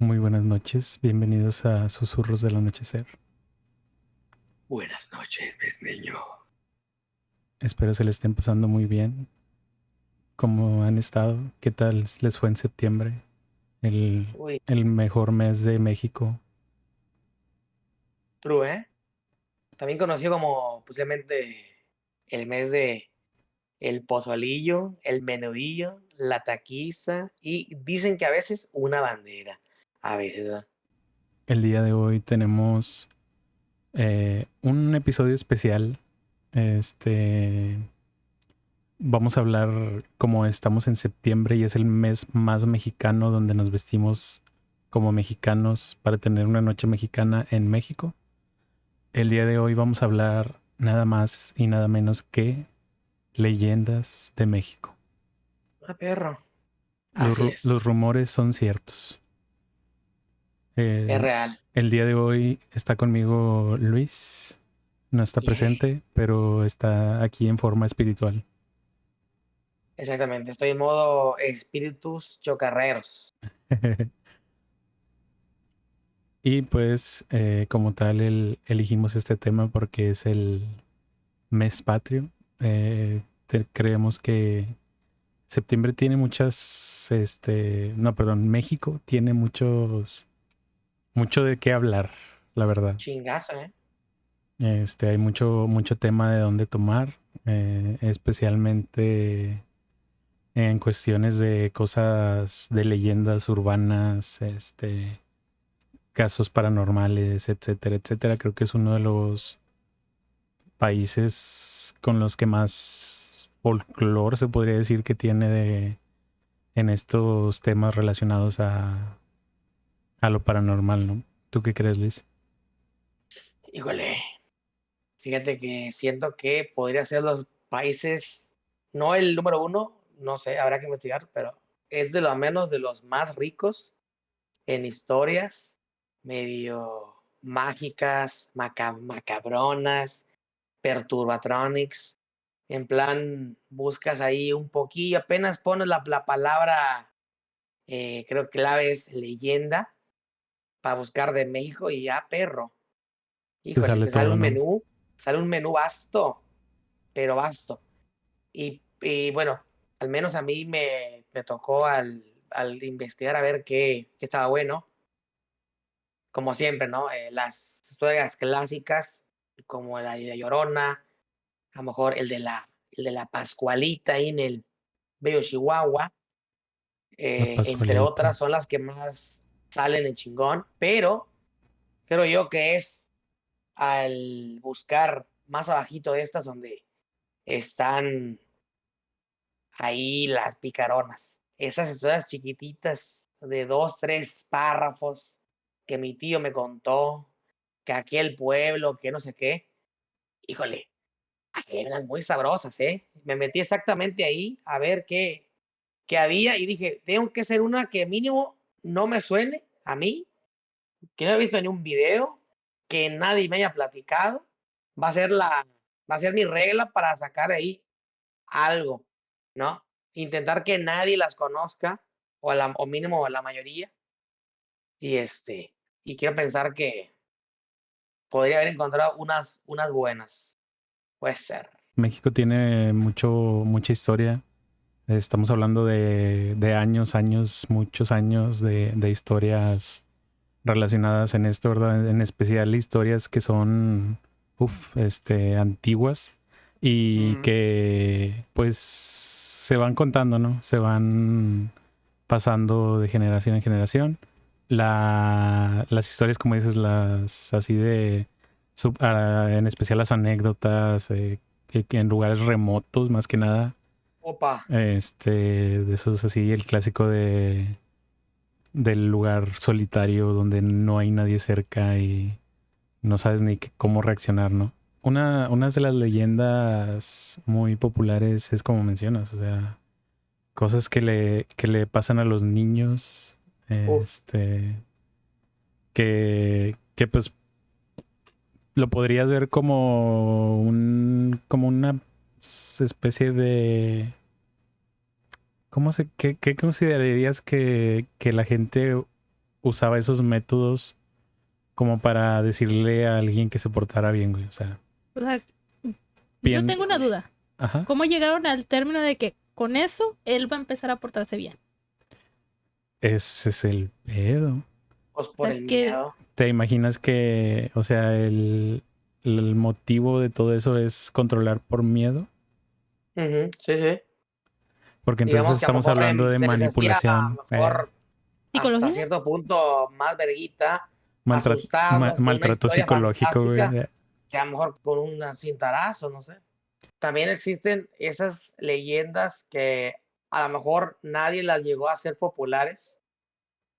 Muy buenas noches, bienvenidos a Susurros del Anochecer. Buenas noches, mis niños. Espero se les estén pasando muy bien. ¿Cómo han estado? ¿Qué tal les fue en septiembre? El, Uy, el mejor mes de México. true, ¿eh? También conocido como posiblemente el mes de el pozolillo, el menudillo, la taquiza y dicen que a veces una bandera. A veces, ¿verdad? El día de hoy tenemos un episodio especial. Este, Vamos a hablar, como estamos en septiembre y es el mes más mexicano donde nos vestimos como mexicanos para tener una noche mexicana en México. El día de hoy vamos a hablar nada más y nada menos que leyendas de México. Ah, perro. Los, Así los es. rumores son ciertos. Es El, real. el día de hoy está conmigo Luis. No está Yeah. presente, pero está aquí en forma espiritual. Exactamente. Estoy en modo espíritus chocarreros. Y pues, como tal, elegimos este tema porque es el mes patrio. Creemos que septiembre tiene no, perdón, México tiene mucho de qué hablar, la verdad. Chingazo, ¿eh? Hay mucho tema de dónde tomar, especialmente en cuestiones de cosas de leyendas urbanas, casos paranormales, etcétera, etcétera. Creo que es uno de los países con los que más folclore se podría decir que tiene en estos temas relacionados a lo paranormal, ¿no? ¿Tú qué crees, Liz? Híjole. Fíjate que siento que podría ser los países, no el número uno, no sé, habrá que investigar, pero es de lo menos de los más ricos en historias medio mágicas, macabronas, perturbatronics. En plan, buscas ahí un poquillo, apenas pones la palabra, creo que clave es leyenda, para buscar de México y ya, perro. Te Híjole, sale todo, ¿no? sale un menú vasto, pero vasto. Y bueno, al menos a mí me tocó al investigar a ver qué estaba bueno, como siempre, ¿no? Las historias clásicas, como la de La Llorona, a lo mejor el de la Pascualita ahí en el Bello Chihuahua, La entre Pascualita. otras, son las que más salen en chingón, pero creo yo que es al buscar más abajito de estas donde están ahí las picaronas, esas historias chiquititas de 2, 3 párrafos que mi tío me contó, que aquel pueblo, que no sé qué. Híjole, eran muy sabrosas, ¿eh? Me metí exactamente ahí a ver qué había y dije, tengo que ser una que mínimo no me suene a mí, que no he visto ni un video, que nadie me haya platicado. Va a ser la, va a ser mi regla para sacar ahí algo, ¿no? Intentar que nadie las conozca, o mínimo la mayoría, y y quiero pensar que podría haber encontrado unas buenas. Puede ser. México tiene mucha historia. Estamos hablando de años, muchos años de historias relacionadas en esto, ¿verdad? En especial historias que son, antiguas y Ujú. que pues se van contando, ¿no? Se van pasando de generación en generación. Las historias, como dices, las así en especial las anécdotas, que en lugares remotos más que nada, Opa, de esos así, el clásico del lugar solitario donde no hay nadie cerca y no sabes ni cómo reaccionar, ¿no? Una de las leyendas muy populares es como mencionas, o sea, cosas que le pasan a los niños, uf, que pues lo podrías ver como una especie de, qué considerarías que la gente usaba esos métodos como para decirle a alguien que se portara bien, güey. O sea, yo bien. tengo una duda. Ajá. ¿Cómo llegaron al término de que con eso él va a empezar a portarse bien? Ese es el pedo. Pues por el Que- miedo. ¿Te imaginas que, o sea, el motivo de todo eso es controlar por miedo? Ujú, sí, sí. Porque entonces Digamos que a lo estamos mejor hablando de se les hacía manipulación, mejor hasta ¿Psicología? cierto punto más verguita, asustarnos con una maltrato historia psicológico, güey. fantástica, que a lo mejor con un cintarazo, no sé. También existen esas leyendas que a lo mejor nadie las llegó a hacer populares,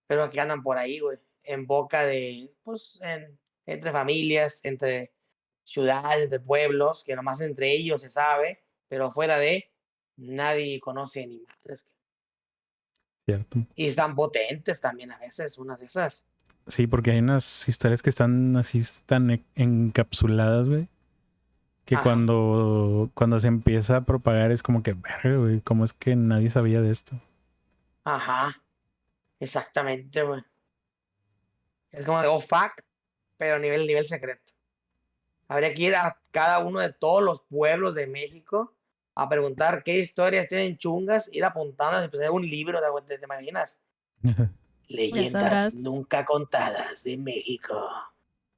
pero que andan por ahí, güey, en boca de, pues, entre familias, entre ciudades, entre pueblos, que nomás entre ellos se sabe, pero fuera de, nadie conoce ni madres. Cierto. Y están potentes también a veces, una de esas. Sí, porque hay unas historias que están así tan encapsuladas, güey, que Ajá, cuando se empieza a propagar es como que, verga, güey, ¿cómo es que nadie sabía de esto? ajá, exactamente, güey. Es como de, oh, fuck, pero nivel secreto. Habría que ir a cada uno de todos los pueblos de México a preguntar qué historias tienen chungas, ir apuntando, y pues, un libro, ¿te imaginas? Ya Leyendas sabrás. nunca contadas de México.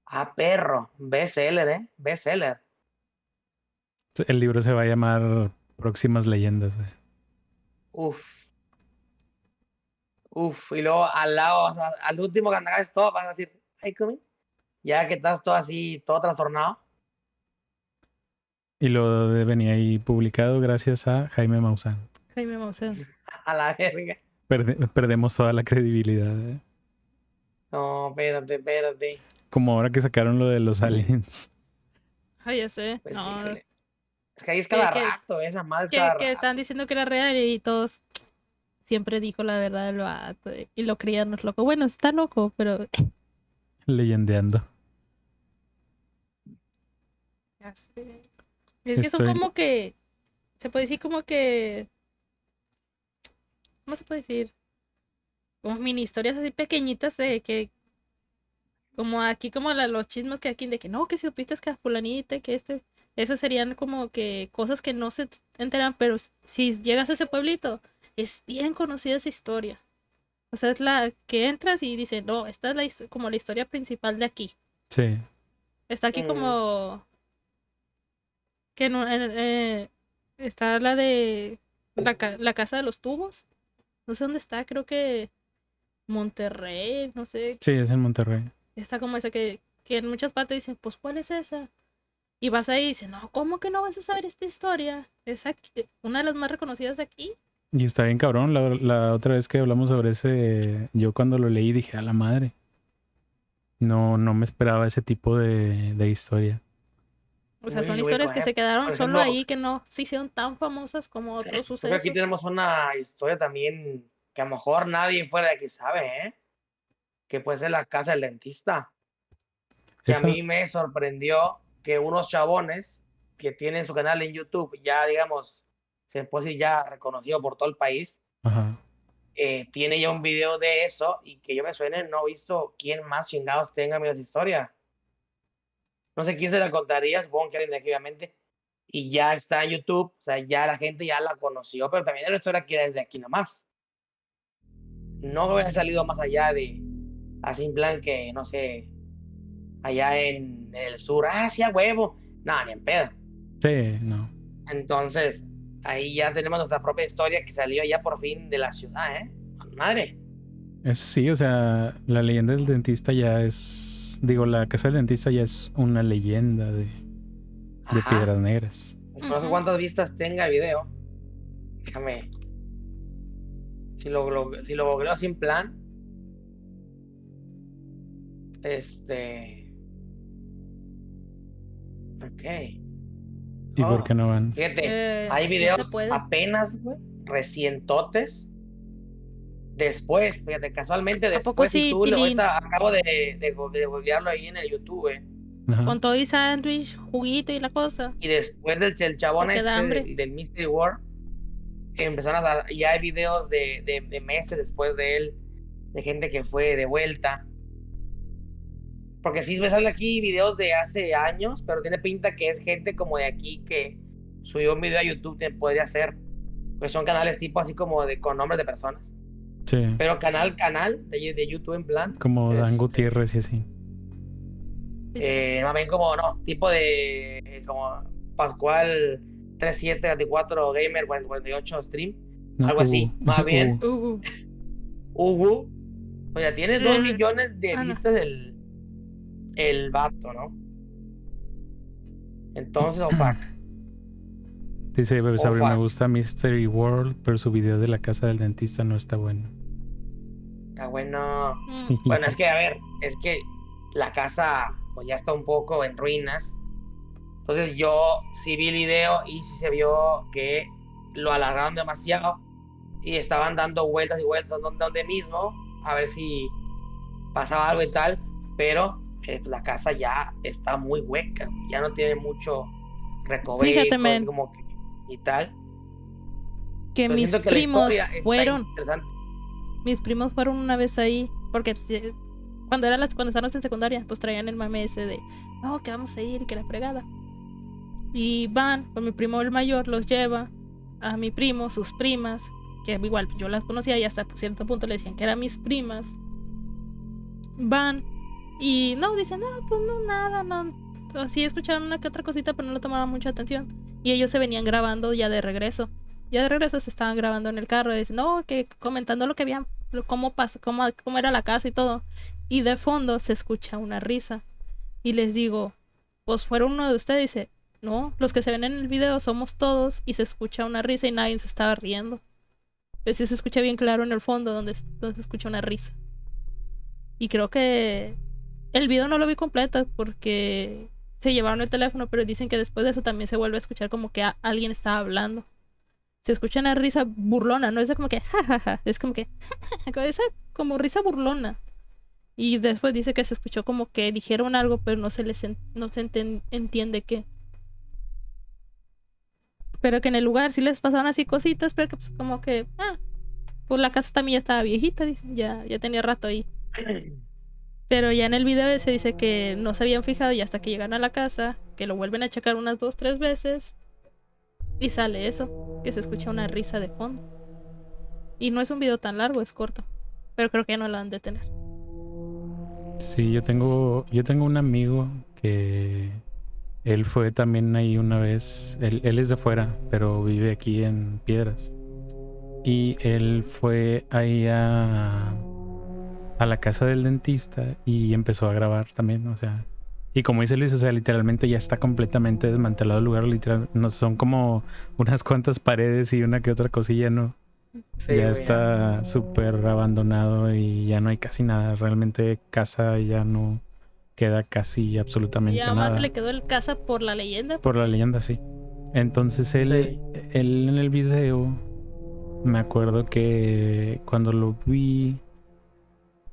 Ah, perro, bestseller, ¿eh? Bestseller. El libro se va a llamar Próximas Leyendas, güey. Uf, uf. Y luego al lado, o sea, al último que andas todo, vas a decir, hey, coming. Ya que estás todo así, todo trastornado. Y lo venía ahí publicado gracias a Jaime Maussan. Jaime Maussan. A la verga. Perdemos toda la credibilidad, ¿eh? No, espérate. Como ahora que sacaron lo de los aliens. Ay, ya sé. Pues No, híjole. Es que ahí es que, cada que, rato, esa madre es cada que rato. están diciendo que era real y todos siempre dijo la verdad del vato y lo creían los locos. Bueno, está loco, pero Leyendeando. ya sé. Es que son Estoy... como que, se puede decir como que, ¿cómo se puede decir? Como mini historias así pequeñitas de que, como aquí, como los chismes que aquí, de que no, que si supiste que a fulanita, que esas serían como que cosas que no se enteran, pero si llegas a ese pueblito, es bien conocida esa historia. O sea, es la que entras y dices, no, esta es como la historia principal de aquí. Sí. Está aquí Mm, como que está la de la casa de los tubos. No sé dónde está, creo que Monterrey, no sé. Sí, es en Monterrey. Está como esa que en muchas partes dicen, pues, ¿cuál es esa? Y vas ahí y dices, no, ¿cómo que no vas a saber esta historia? Es una de las más reconocidas de aquí. Y está bien cabrón. La otra vez que hablamos sobre ese, yo cuando lo leí dije, a la madre. No me esperaba ese tipo de historia. O sea, son uy, historias que se quedaron por solo ejemplo, ahí, que no se hicieron tan famosas como otros creo que aquí sucesos. tenemos una historia también que a lo mejor nadie fuera de aquí sabe, ¿eh? Que puede ser la casa del dentista. Que a Esa, mí me sorprendió que unos chabones que tienen su canal en YouTube, ya digamos, se puede decir ya reconocido por todo el país, ajá. tiene ya un video de eso y que yo me suene, no he visto quién más chingados tenga mi historia. No sé quién se la contaría, supongo que alguien de aquí, obviamente. Y ya está en YouTube, o sea, ya la gente ya la conoció, pero también es una historia que desde aquí nomás. No había salido más allá de, así en plan que, no sé, allá en el sur, sí, a huevo. No, ni en pedo. Sí, no. Entonces, ahí ya tenemos nuestra propia historia que salió ya por fin de la ciudad, ¿eh? Madre. Eso sí, o sea, la leyenda del dentista ya es. Digo, la casa del dentista ya es una leyenda de Ajá. Piedras Negras. Pues no sé cuántas vistas tenga el video. Déjame. Si lo googleo sin plan. Ok. ¿Y por Oh, qué no van? fíjate, hay No se videos puede. apenas, güey, recientotes. Después, fíjate, casualmente ¿A poco después, y sí, tú, Tilín? ahorita acabo de googlearlo ahí en el YouTube, güey. Ajá. Con todo y sándwich, juguito y la cosa. Y después del ¿No chabón te da hambre? del Mystery World, empezaron ya hay videos de meses después de él, de gente que fue de vuelta. Porque sí me salen aquí videos de hace años, pero tiene pinta que es gente como de aquí que subió un video a YouTube, que podría ser. Pues son canales tipo así como de con nombres de personas. Sí, Pero canal de YouTube en plan. como Dan Gutiérrez y así. Más bien como, no, tipo de como Pascual 3724 Gamer 4048 Stream. No, Algo así. Más bien, Hugo. Oye, tiene 2 millones de no. vistas el vato, ¿no? Entonces, oh fuck. Dice Bebé Sabri, me fuck. gusta Mystery World, pero su video de la casa del dentista no está bueno. Está bueno. Bueno, es que, a ver, es que la casa pues ya está un poco en ruinas. Entonces yo sí vi el video y sí se vio que lo alargaron demasiado y estaban dando vueltas y vueltas donde mismo a ver si pasaba algo y tal, pero la casa ya está muy hueca, ya no tiene mucho Fíjate, recoveco, así men, como que y tal. que Pero mis siento que la primos historia está fueron. interesante. Mis primos fueron una vez ahí, porque cuando estábamos en secundaria, pues traían el mame ese de, no, que vamos a ir y que la fregada. Y van, con mi primo el mayor, los lleva a mi primo, sus primas, que igual yo las conocía y hasta cierto punto le decían que eran mis primas. Van y no, dicen, no, pues no, nada, no. Sí escucharon una que otra cosita, pero no le tomaban mucha atención. Y ellos se venían grabando ya de regreso. Ya de regreso se estaban grabando en el carro, y dicen, no, que comentando lo que habían, cómo era la casa y todo. Y de fondo se escucha una risa. Y les digo, pues fueron uno de ustedes. Dice, no, los que se ven en el video somos todos. Y se escucha una risa y nadie se estaba riendo. Pero sí se escucha bien claro en el fondo donde se escucha una risa. Y creo que el video no lo vi completo porque se llevaron el teléfono, pero dicen que después de eso también se vuelve a escuchar como que alguien estaba hablando. Se escucha una risa burlona, no es de como que jajaja, es como que esa como risa burlona. Y después dice que se escuchó como que dijeron algo, pero no se entiende qué. Pero que en el lugar sí les pasaban así cositas, pero que pues como que pues la casa también ya estaba viejita, dicen, ya tenía rato ahí. Pero ya en el video se dice que no se habían fijado y hasta que llegan a la casa, que lo vuelven a checar unas 2, 3 veces y sale eso, que se escucha una risa de fondo. Y no es un video tan largo, es corto. Pero creo que ya no lo han de tener. Sí, yo tengo un amigo que él fue también ahí una vez. Él es de fuera, pero vive aquí en Piedras. Y él fue ahí a la casa del dentista y empezó a grabar también, o sea. Y como dice Luis, o sea, literalmente ya está completamente desmantelado el lugar, literal. No son como unas cuantas paredes y una que otra cosilla, ¿no? Sí, Ya güey, está súper abandonado y ya no hay casi nada. Realmente casa ya no queda casi absolutamente Ya más nada. se le quedó el casa por la leyenda. Por la leyenda, sí. Entonces él en el video, me acuerdo que cuando lo vi,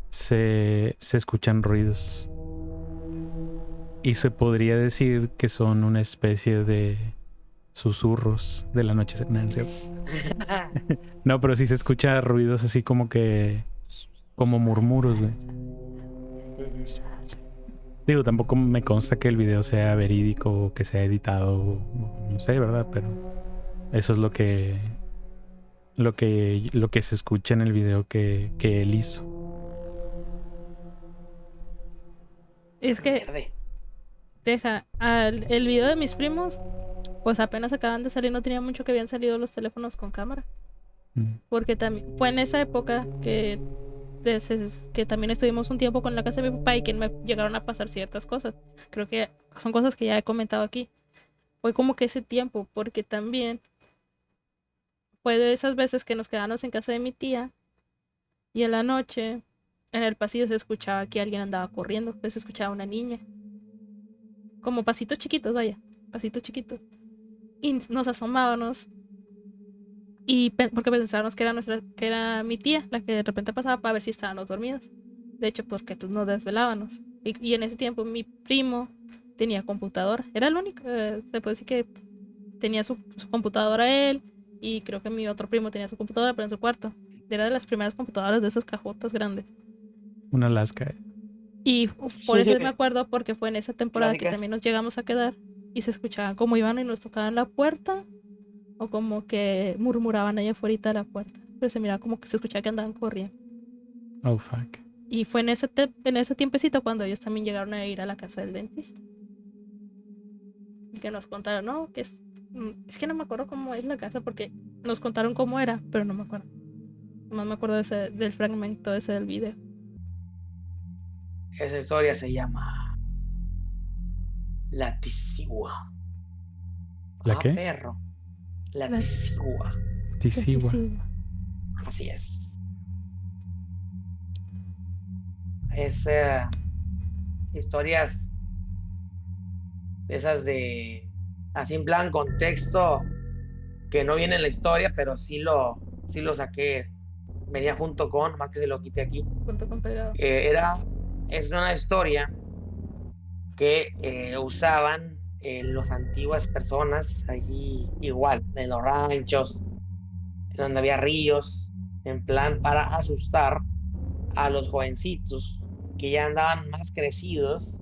se escuchan ruidos. Y se podría decir que son una especie de susurros de la noche. No, pero sí se escucha ruidos así como que... como murmuros, güey. Digo, tampoco me consta que el video sea verídico o que sea editado, no sé, ¿verdad? Pero eso es lo que se escucha en el video que él hizo. Es que el video de mis primos, pues apenas acaban de salir, no tenía mucho que habían salido los teléfonos con cámara. Porque también fue en esa época que también estuvimos un tiempo con la casa de mi papá y que me llegaron a pasar ciertas cosas. Creo que son cosas que ya he comentado aquí. Fue como que ese tiempo, porque también fue de esas veces que nos quedamos en casa de mi tía y en la noche en el pasillo se escuchaba que alguien andaba corriendo, pues se escuchaba una niña. Como pasitos chiquitos, vaya, pasitos chiquitos. Y nos asomábamos porque pensábamos que era mi tía la que de repente pasaba para ver si estábamos dormidos. De hecho, porque pues nos desvelábamos. Y en ese tiempo mi primo tenía computadora. Era el único. Se puede decir que tenía su computadora él. Y creo que mi otro primo tenía su computadora, pero en su cuarto. era de las primeras computadoras de esas cajotas grandes. Una Alaska. Y por eso me acuerdo, porque fue en esa temporada que Clásicas. también nos llegamos a quedar y se escuchaban como iban y nos tocaban la puerta o como que murmuraban allá afuera de la puerta. Pero se miraba como que se escuchaba que andaban corriendo. Oh, fuck. Y fue en ese tiempecito cuando ellos también llegaron a ir a la casa del dentista. Y que nos contaron, no, que es que no me acuerdo cómo es la casa porque nos contaron cómo era, pero no me acuerdo. Nomás me acuerdo del fragmento ese del video. Esa historia se llama La Tisigua. ¿La qué? Perro. La Tisigua. Tisigua. Así es. Historias de esas de así en plan contexto que no viene en la historia, pero sí lo saqué. Venía junto con, más que se lo quité aquí. Junto con pegado. Es una historia que usaban las antiguas personas allí igual, en los ranchos, donde había ríos, en plan para asustar a los jovencitos que ya andaban más crecidos,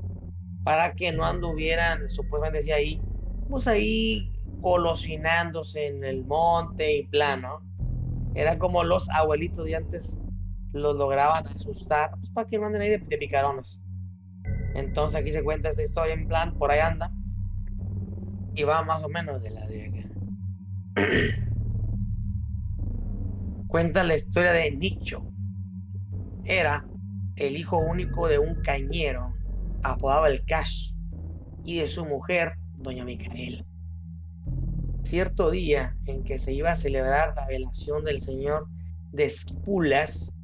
para que no anduvieran, supuestamente decía ahí, pues ahí golosinándose en el monte y plano. Eran como los abuelitos de antes los lograban asustar, pues, para que no anden ahí de picarones. Entonces aquí se cuenta esta historia en plan, por ahí anda, y va más o menos de la de acá. Cuenta la historia de Nicho. Era el hijo único de un cañero apodado el Cash y de su mujer, doña Micaela. Cierto día en que se iba a celebrar la velación del señor de Esquipulas,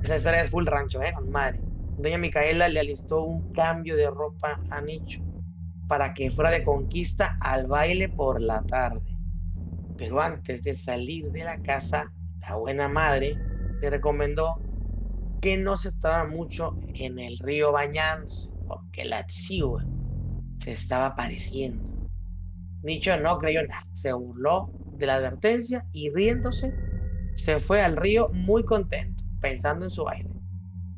esa historia es full rancho, con madre. Doña Micaela le alistó un cambio de ropa a Nicho para que fuera de conquista al baile por la tarde. Pero antes de salir de la casa, la buena madre le recomendó que no se estaba mucho en el río bañándose, porque la Tsigua se estaba apareciendo. Nicho no creyó nada, se burló de la advertencia y riéndose se fue al río muy contento, pensando en su baile.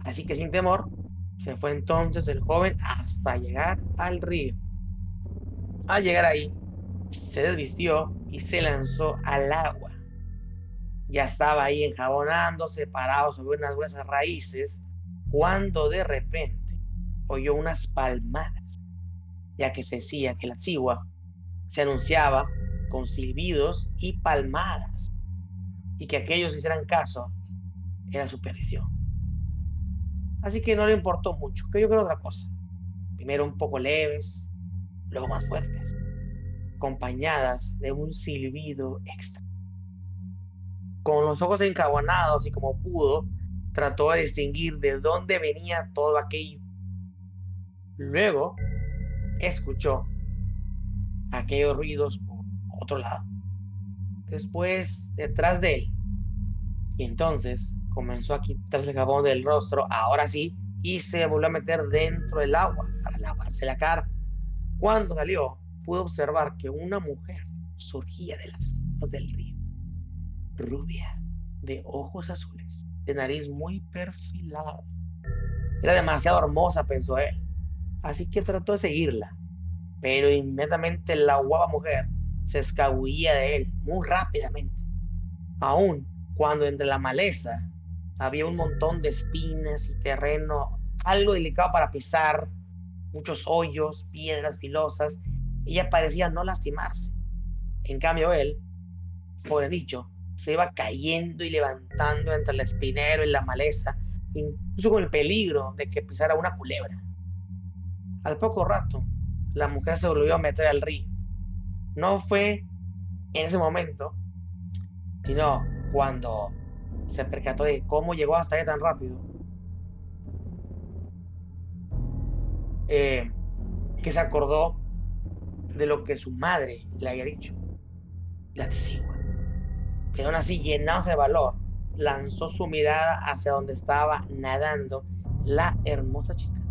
Así que sin temor, se fue entonces el joven hasta llegar al río. Al llegar ahí, se desvistió y se lanzó al agua. Ya estaba ahí enjabonándose, parado sobre unas gruesas raíces, cuando de repente oyó unas palmadas, ya que se decía que la Tsigua se anunciaba con silbidos y palmadas, y que aquellos hicieran caso era su perdición. Así que no le importó mucho, que yo creo otra cosa. Primero un poco leves, luego más fuertes, acompañadas de un silbido extra. Con los ojos encabonados y como pudo, trató de distinguir de dónde venía todo aquello. Luego escuchó aquellos ruidos por otro lado. Después, detrás de él. Y entonces comenzó a quitarse el jabón del rostro, ahora sí, y se volvió a meter dentro del agua para lavarse la cara. Cuando salió, pudo observar que una mujer surgía de las aguas del río, rubia, de ojos azules, de nariz muy perfilada. Era demasiado hermosa, pensó él, así que trató de seguirla, pero inmediatamente la guapa mujer se escabullía de él muy rápidamente, aún cuando entre la maleza había un montón de espinas y terreno algo delicado para pisar, muchos hoyos, piedras filosas. Ella parecía no lastimarse. En cambio él, pobre Nicho, se iba cayendo y levantando entre el espinero y la maleza, incluso con el peligro de que pisara una culebra. Al poco rato, la mujer se volvió a meter al río. No fue en ese momento, sino cuando se percató de cómo llegó hasta ahí tan rápido, que se acordó de lo que su madre le había dicho, la Tsigua. Pero aún así, llenándose de valor, lanzó su mirada hacia donde estaba nadando la hermosa chica.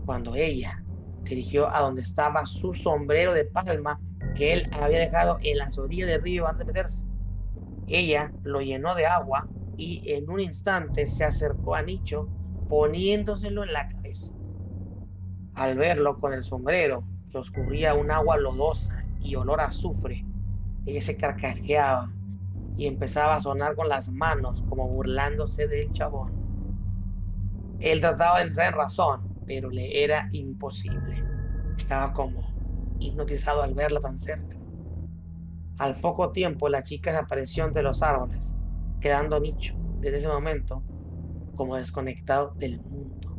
Cuando ella dirigió a donde estaba su sombrero de palma que él había dejado en las orillas del río antes de meterse, Ella lo llenó de agua y en un instante se acercó a Nicho poniéndoselo en la cabeza. Al verlo con el sombrero que oscurría un agua lodosa y olor a azufre, ella se carcajeaba y empezaba a sonar con las manos como burlándose del chabón. Él trataba de entrar en razón, pero le era imposible. Estaba como hipnotizado al verla tan cerca. Al poco tiempo la chica desapareció entre los árboles, quedando Nicho desde ese momento como desconectado del mundo,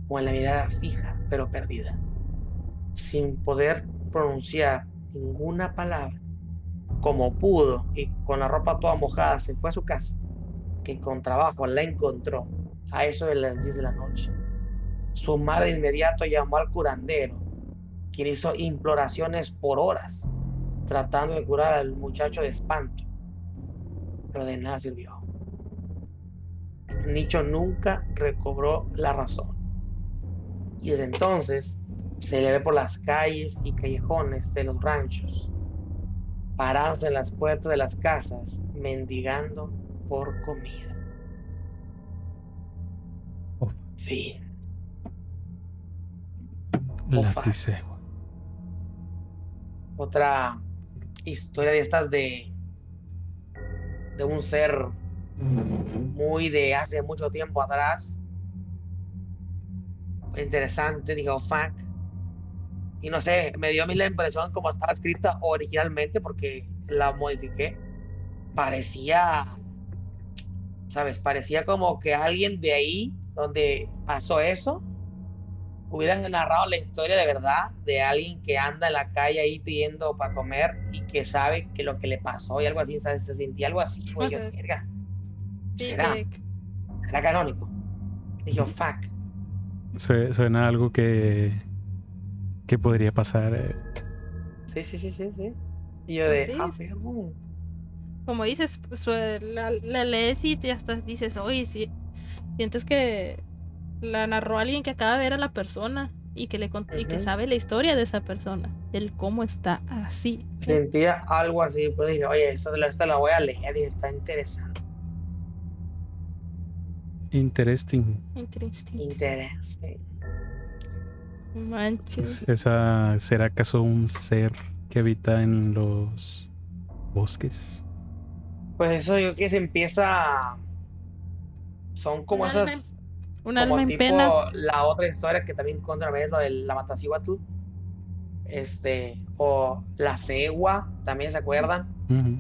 con la mirada fija pero perdida, sin poder pronunciar ninguna palabra. Como pudo y con la ropa toda mojada se fue a su casa, que con trabajo la encontró a eso de las 10 de la noche. Su madre de inmediato llamó al curandero, quien hizo imploraciones por horas, tratando de curar al muchacho de espanto, pero de nada sirvió. Nicho nunca recobró la razón y desde entonces se le ve por las calles y callejones de los ranchos, parándose en las puertas de las casas, mendigando por comida. Uf, Fin. látice. Otra historia de estas de un ser muy de hace mucho tiempo atrás. Interesante, digo, fuck. Y no sé, me dio a mí la impresión como estaba escrita originalmente porque la modifiqué. Parecía, ¿sabes? Parecía como que alguien de ahí, donde pasó eso, hubieran narrado la historia de verdad de alguien que anda en la calle ahí pidiendo para comer y que sabe que lo que le pasó y algo así, ¿sabes? Se sentía algo así, O güey. Yo, sea, verga, sí, ¿será? ¿Será canónico? Dije, fuck. Suena algo que podría pasar. Sí, sí, sí, sí, sí. Y yo pues de, sí, vergo. como dices, pues, la lees y te hasta dices, oye, sí, sientes que la narró alguien que acaba de ver a la persona y que y que Ujú. sabe la historia de esa persona, el cómo está así. Sentía algo así, pues dije, oye, esta la voy a leer y está interesante. Interesting. Interesante. Interesante. Manches. ¿Esa será acaso un ser que habita en los bosques? Pues eso yo que se empieza, son Un como alma, esas, un alma como en pena. tipo la otra historia que también contra vez, lo de la Matacihuatl, o la cegua, también se acuerdan, Ujú.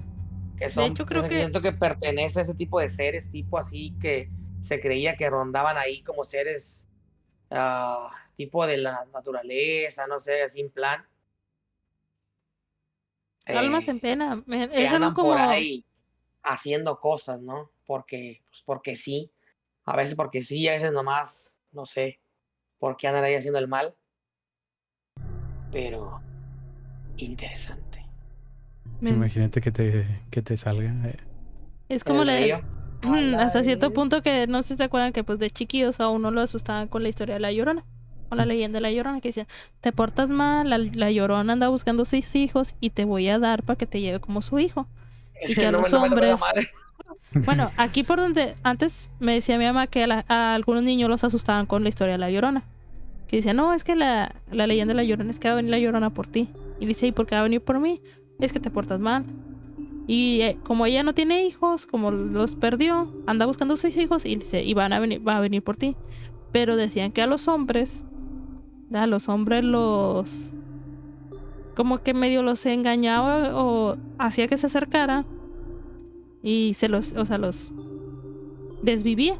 que De son, hecho, que creo que siento que pertenece a ese tipo de seres, tipo así que se creía que rondaban ahí como seres tipo de la naturaleza, no sé, así en plan, almas en eh, pena que es algo andan por como, ahí haciendo cosas, ¿no? Porque sí, a veces porque sí, y a veces nomás, no sé, por qué andan ahí haciendo el mal, pero interesante. Imagínate que te salga. es como El río, a la hasta cierto vez. punto que no sé si se acuerdan que pues de chiquillos a uno lo asustaban con la historia de la Llorona, con la leyenda de la Llorona, que decía, te portas mal, la Llorona anda buscando 6 hijos y te voy a dar para que te lleve como su hijo. Y que a No, los no me tocó esa hombres, madre. bueno, aquí por donde antes me decía mi mamá que a algunos niños los asustaban con la historia de la Llorona. Que decía, no, es que la leyenda de la Llorona es que va a venir la Llorona por ti. Y dice, ¿y por qué va a venir por mí? Es que te portas mal. Y como ella no tiene hijos, como los perdió, anda buscando 6 hijos y dice, y va a venir por ti. Pero decían que a los hombres los, como que medio los engañaba o hacía que se acercara y o sea, los desvivía.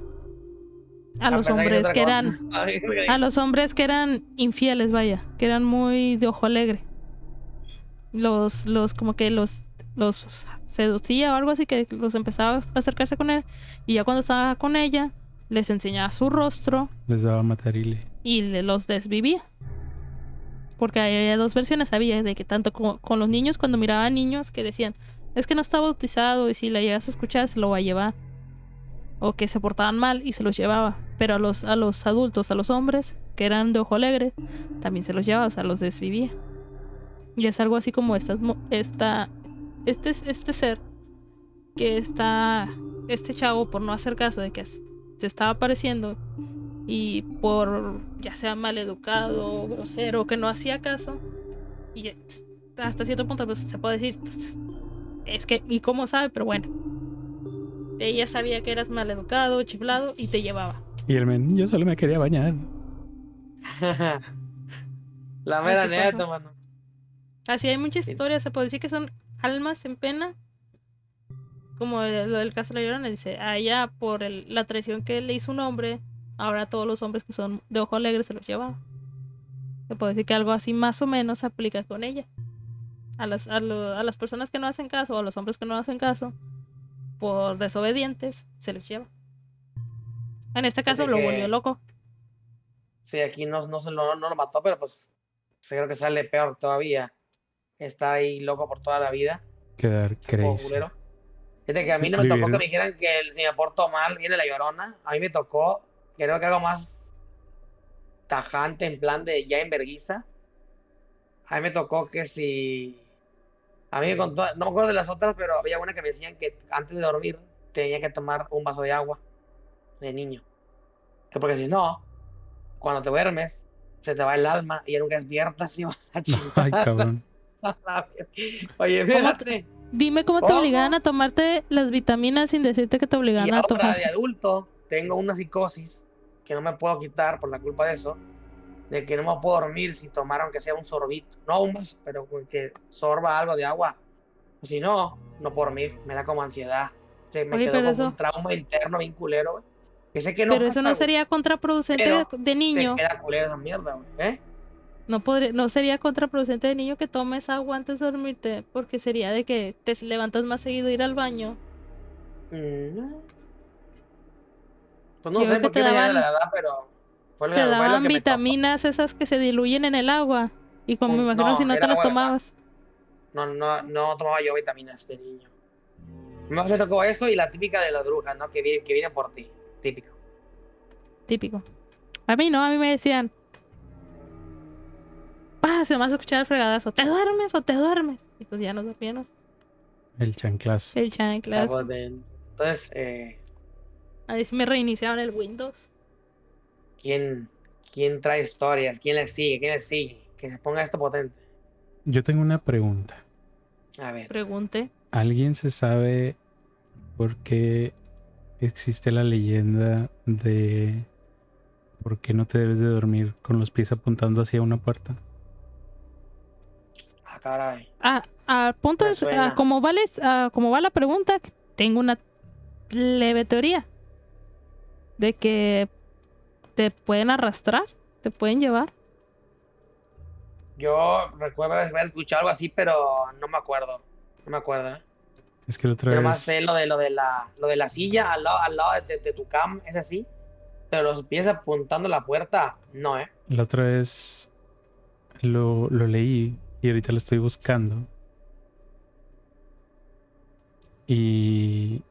A A los pensar que es hombres otra que cosa. eran, A ver, a los hombres que eran infieles, vaya, que eran muy de ojo alegre. Como que los seducía o algo así, que los empezaba a acercarse con él. Y ya cuando estaba con ella, les enseñaba su rostro Les daba matarile. y los desvivía. Porque había dos versiones, había de que tanto con los niños, cuando miraban niños que decían, es que no está bautizado y si la llegas a escuchar se lo va a llevar. O que se portaban mal y se los llevaba. Pero a los adultos, a los hombres, que eran de ojo alegre, también se los llevaba, o sea, los desvivía. Y es algo así como este ser que este chavo, por no hacer caso de que se estaba apareciendo y por ya sea maleducado, grosero, que no hacía caso, y hasta cierto punto pues se puede decir, es que, ¿y cómo sabe? Pero bueno, ella sabía que eras maleducado, chiflado y te llevaba. Y el men, yo solo me quería bañar. La mera Así neta, pasó. mano. Así hay muchas Sí. historias, se puede decir que son almas en pena, como lo del caso de la Llorona. Dice, a ella por la traición que le hizo un hombre, ahora todos los hombres que son de ojo alegre se los lleva. Se puede decir que algo así más o menos se aplica con ella. A las personas que no hacen caso, o a los hombres que no hacen caso, por desobedientes, se les lleva. En este caso Fíjate lo volvió que loco. sí, aquí no lo mató, pero pues creo que sale peor todavía. Está ahí loco por toda la vida. Quedar Chapo crazy. culero. Fíjate que a mí no me tocó que me Vivir. dijeran que si me porto mal viene la Llorona. A mí me tocó, creo que algo más tajante en plan de ya en vergüenza. A mí me tocó que si... A mí me contó, no me acuerdo de las otras, pero había una que me decían que antes de dormir tenía que tomar un vaso de agua de niño. Que porque si no, cuando te duermes, se te va el alma y ya nunca despiertas y va a la Ay, chingada. cabrón. Oye, ¿Cómo espérate, Dime cómo te obligaban ¿cómo? a tomarte las vitaminas sin decirte que te Y obligaban a ahora tomar. de adulto tengo una psicosis que no me puedo quitar por la culpa de eso, de que no me puedo dormir si tomar aunque sea un sorbito, no un vaso, pero que sorba algo de agua. O si no, no puedo dormir, me da como ansiedad. Me Oye, quedó como un trauma interno bien culero, güey. Que sé que no pero eso pasa, no güey, sería contraproducente pero de te niño. queda culero esa mierda, güey. ¿Eh? No sería contraproducente de niño que tomes agua antes de dormirte, porque sería de que te levantas más seguido a ir al baño. Mm, Pues no Yo veo sé que por qué me dijeron de la verdad, pero te fue lo daban que me tocó. vitaminas esas que se diluyen en el agua. Y como me imagino si No, no te era las agua de verdad. tomabas. No tomaba yo vitaminas de niño. Más me tocó eso y la típica de las brujas, ¿no? Que vienen por ti. Típico. Típico. A mí no, a mí me decían, se me vas a escuchar el fregadazo. ¿Te duermes o te duermes? Y pues ya nos dormíamos. El chanclazo. El Está chanclazo. potente. Entonces, Ahí sí me reiniciaron el Windows. ¿quién, quién trae historias? ¿Quién le sigue? ¿Quién le sigue? Que se ponga esto potente. Yo tengo una pregunta. A ver. Pregunté. ¿Alguien se sabe por qué existe la leyenda de por qué no te debes de dormir con los pies apuntando hacia una puerta? Ah, caray. A punto Me de, suena. como va la pregunta, tengo una leve teoría de que te pueden arrastrar, te pueden llevar. Yo recuerdo haber escuchado algo así, pero no me acuerdo. No me acuerdo, ¿eh? Es que la otra Yo nomás sé vez, lo de la silla al lado de tu cama, es así. Pero los pies apuntando a la puerta, no, ¿eh? la otra vez lo leí y ahorita lo estoy buscando. Y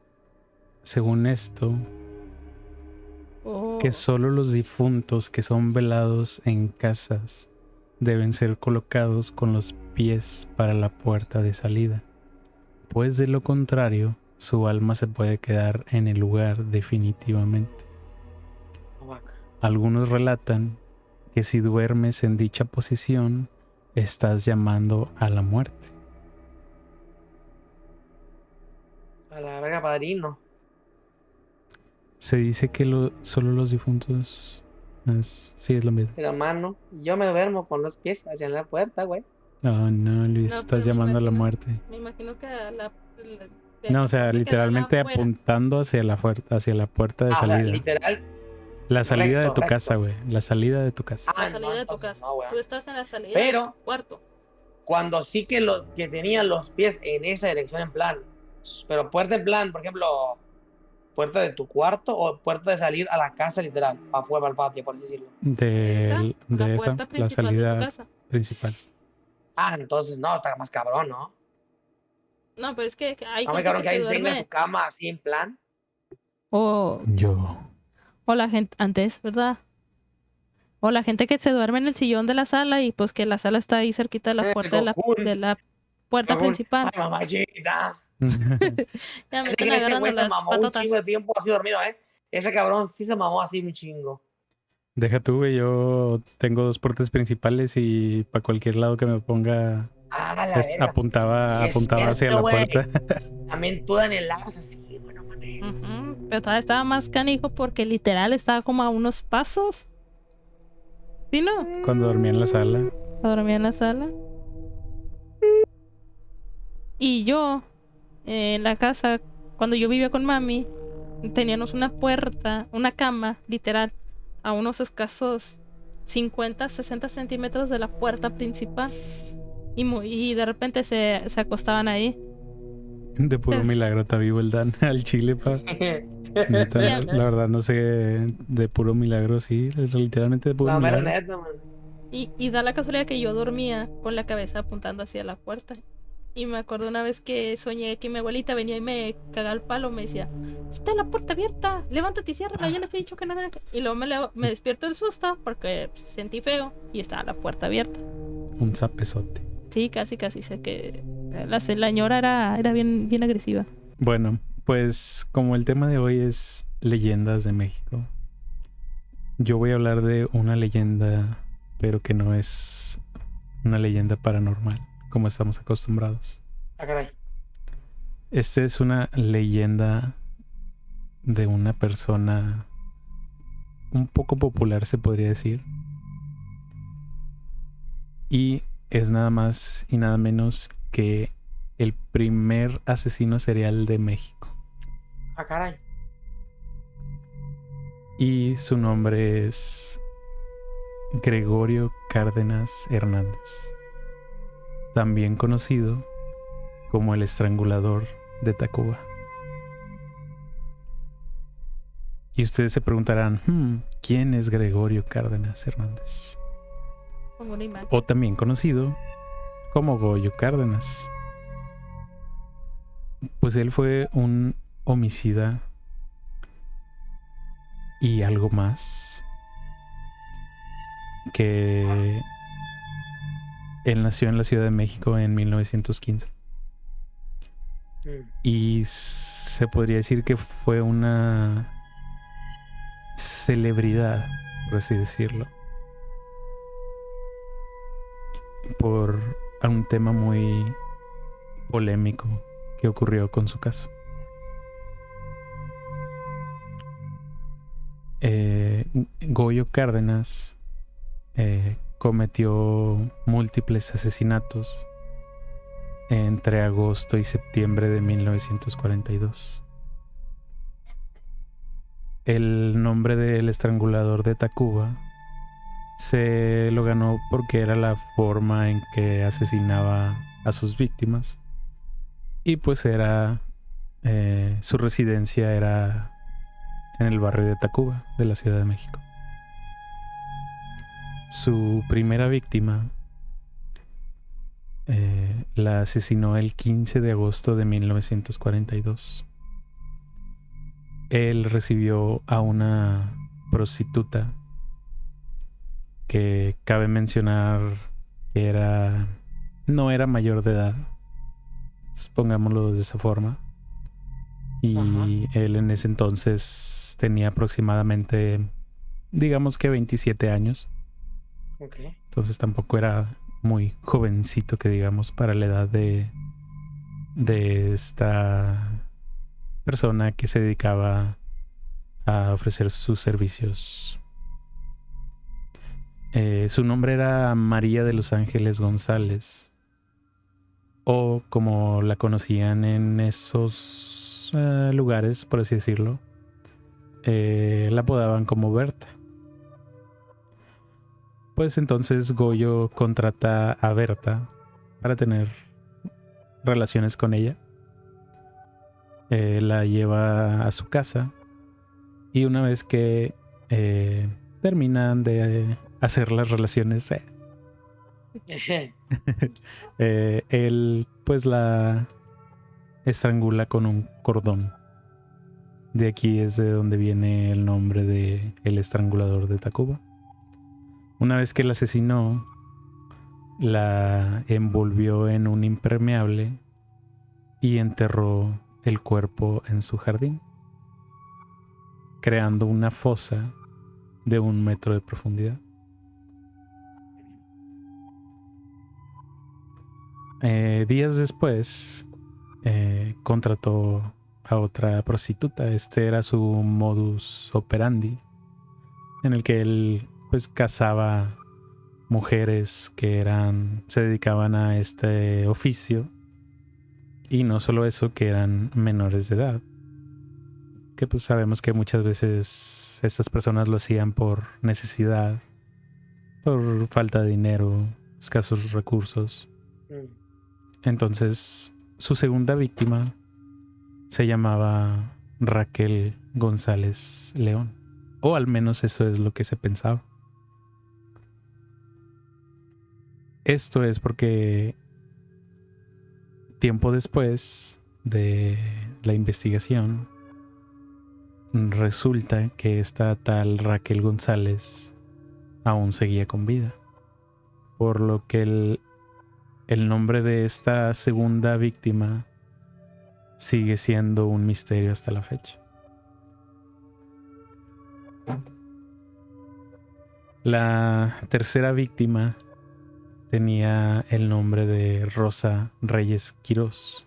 según esto, Oh. que solo los difuntos que son velados en casas deben ser colocados con los pies para la puerta de salida, pues de lo contrario, su alma se puede quedar en el lugar definitivamente. Algunos relatan que si duermes en dicha posición, estás llamando a la muerte. A la verga, padrino. Se dice que solo los difuntos... sí, es lo mismo. Pero, mano, yo me duermo con los pies hacia la puerta, güey. Oh, no, Luis, No, estás pero llamando a la muerte. me imagino que No, o sea, me queda literalmente afuera. apuntando hacia la puerta de O sea, salida. literal, La salida de tu recto. casa, güey. La salida de tu casa. La Ah, salida no, de tu entonces casa. no, güey. Tú estás en la salida Pero- de tu cuarto. Cuando sí que tenían los pies en esa dirección en plan. Pero puerta en plan, por ejemplo, puerta de tu cuarto o puerta de salir a la casa literal, para afuera, para el patio, por así decirlo. De La esa, puerta la principal de tu salida casa. principal. Ah, entonces no, está más cabrón, ¿no? No, pero es que hay No me gente cabrón que que se alguien tenga su duerme. cama así en plan. O Yo. la gente, antes, ¿verdad? O la gente que se duerme en el sillón de la sala y pues que la sala está ahí cerquita de la puerta Cocoon, de la puerta cocoon. principal. Ay, mamachita. Ya me Ese están que ese agarrando güey se las mamó un chingo de patatas. tiempo así dormido, ¿eh? Ese cabrón sí se mamó así un chingo. Deja tú, güey. Yo tengo 2 puertas principales y para cualquier lado que me ponga Ah, la verga. Sí es apuntaba hacia cierto, la güey. puerta. También tú en el labs así, bueno, mames. Ujú, pero todavía estaba más canijo porque literal estaba como a unos pasos. ¿Sí, no? Cuando dormía en la sala. Dormía en la sala. Y yo, en la casa, cuando yo vivía con mami, teníamos una puerta, una cama, literal, a unos escasos 50, 60 centímetros de la puerta principal. Y de repente se acostaban ahí. De puro Pero- milagro está vivo el Dan al chile, pa. Neta, y, a- la verdad no sé, de puro milagro, sí, es literalmente de puro La mera milagro. neta, man. y da la casualidad que yo dormía con la cabeza apuntando hacia la puerta. Y me acuerdo una vez que soñé que mi abuelita venía y me cagaba el palo, me decía, está la puerta abierta, levántate y ciérrala, ya les he dicho que no. Y luego me despierto del susto porque sentí feo y estaba la puerta abierta. Un zapezote. Sí, casi, casi sé que la señora era bien, bien agresiva. Bueno, pues como el tema de hoy es leyendas de México, yo voy a hablar de una leyenda, pero que no es una leyenda paranormal, como estamos acostumbrados. Ah, caray. Esta es una leyenda de una persona un poco popular, se podría decir. Y es nada más y nada menos que el primer asesino serial de México. Ah, caray. Y su nombre es Gregorio Cárdenas Hernández, también conocido como el estrangulador de Tacuba. Y ustedes se preguntarán, ¿quién es Gregorio Cárdenas Hernández? Como una imagen. O también conocido como Goyo Cárdenas. Pues él fue un homicida y algo más, que él nació en la Ciudad de México en 1915 Mm. y se podría decir que fue una celebridad, por así decirlo, por un tema muy polémico que ocurrió con su caso. Goyo Cárdenas cometió múltiples asesinatos entre agosto y septiembre de 1942. El nombre del estrangulador de Tacuba se lo ganó porque era la forma en que asesinaba a sus víctimas, y pues era su residencia era en el barrio de Tacuba de la Ciudad de México. Su primera víctima la asesinó el 15 de agosto de 1942. Él recibió a una prostituta que cabe mencionar que no era mayor de edad, pongámoslo de esa forma. Y Ajá. él en ese entonces tenía aproximadamente, digamos que 27 años. Ok. Entonces tampoco era muy jovencito, que digamos, para la edad de esta persona que se dedicaba a ofrecer sus servicios. Su nombre era María de los Ángeles González, o como la conocían en esos lugares, por así decirlo, la apodaban como Berta. Pues entonces Goyo contrata a Berta para tener relaciones con ella. La lleva a su casa y una vez que terminan de hacer las relaciones, él pues la estrangula con un cordón. De aquí es de donde viene el nombre de el estrangulador de Tacuba. Una vez que la asesinó, la envolvió en un impermeable y enterró el cuerpo en su jardín, creando una fosa de 1 metro de profundidad. Días después, contrató a otra prostituta. Este era su modus operandi, en el que él pues cazaba mujeres que se dedicaban a este oficio, y no solo eso, que eran menores de edad, que pues sabemos que muchas veces estas personas lo hacían por necesidad, por falta de dinero, escasos recursos. Entonces, su segunda víctima se llamaba Raquel González León, o al menos eso es lo que se pensaba. Esto es porque tiempo después de la investigación, resulta que esta tal Raquel González aún seguía con vida, por lo que el nombre de esta segunda víctima sigue siendo un misterio hasta la fecha. La tercera víctima tenía el nombre de Rosa Reyes Quirós.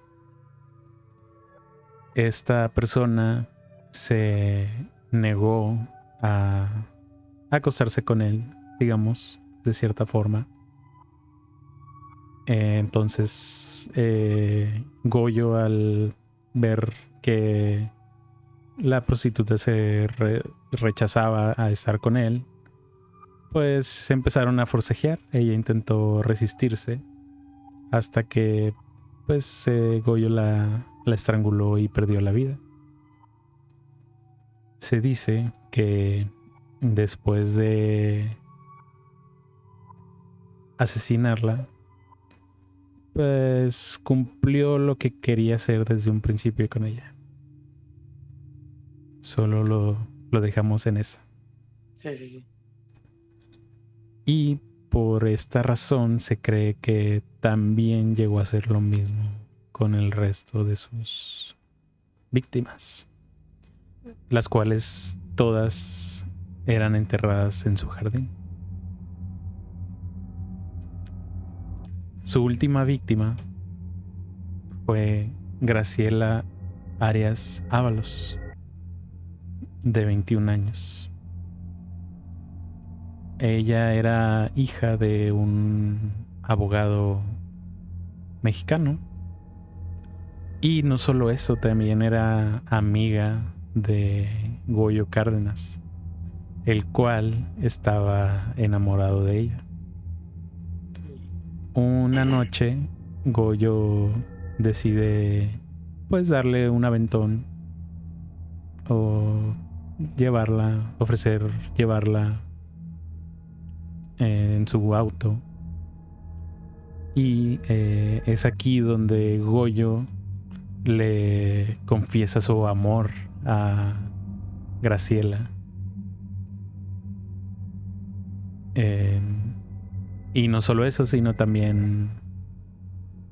Esta persona se negó a acostarse con él, digamos, de cierta forma. Entonces, Goyo, al ver que la prostituta se rechazaba a estar con él, pues se empezaron a forcejear. Ella intentó resistirse hasta que pues Goyo la estranguló y perdió la vida. Se dice que después de asesinarla, pues cumplió lo que quería hacer desde un principio con ella. Solo lo dejamos en eso. Sí. Y por esta razón se cree que también llegó a hacer lo mismo con el resto de sus víctimas, las cuales todas eran enterradas en su jardín. Su última víctima fue Graciela Arias Ábalos, de 21 años. Ella era hija de un abogado mexicano, y no solo eso, también era amiga de Goyo Cárdenas, el cual estaba enamorado de ella. Una noche, Goyo decide pues darle un aventón o ofrecer llevarla en su auto. Y es aquí donde Goyo le confiesa su amor a Graciela. Y no solo eso, sino también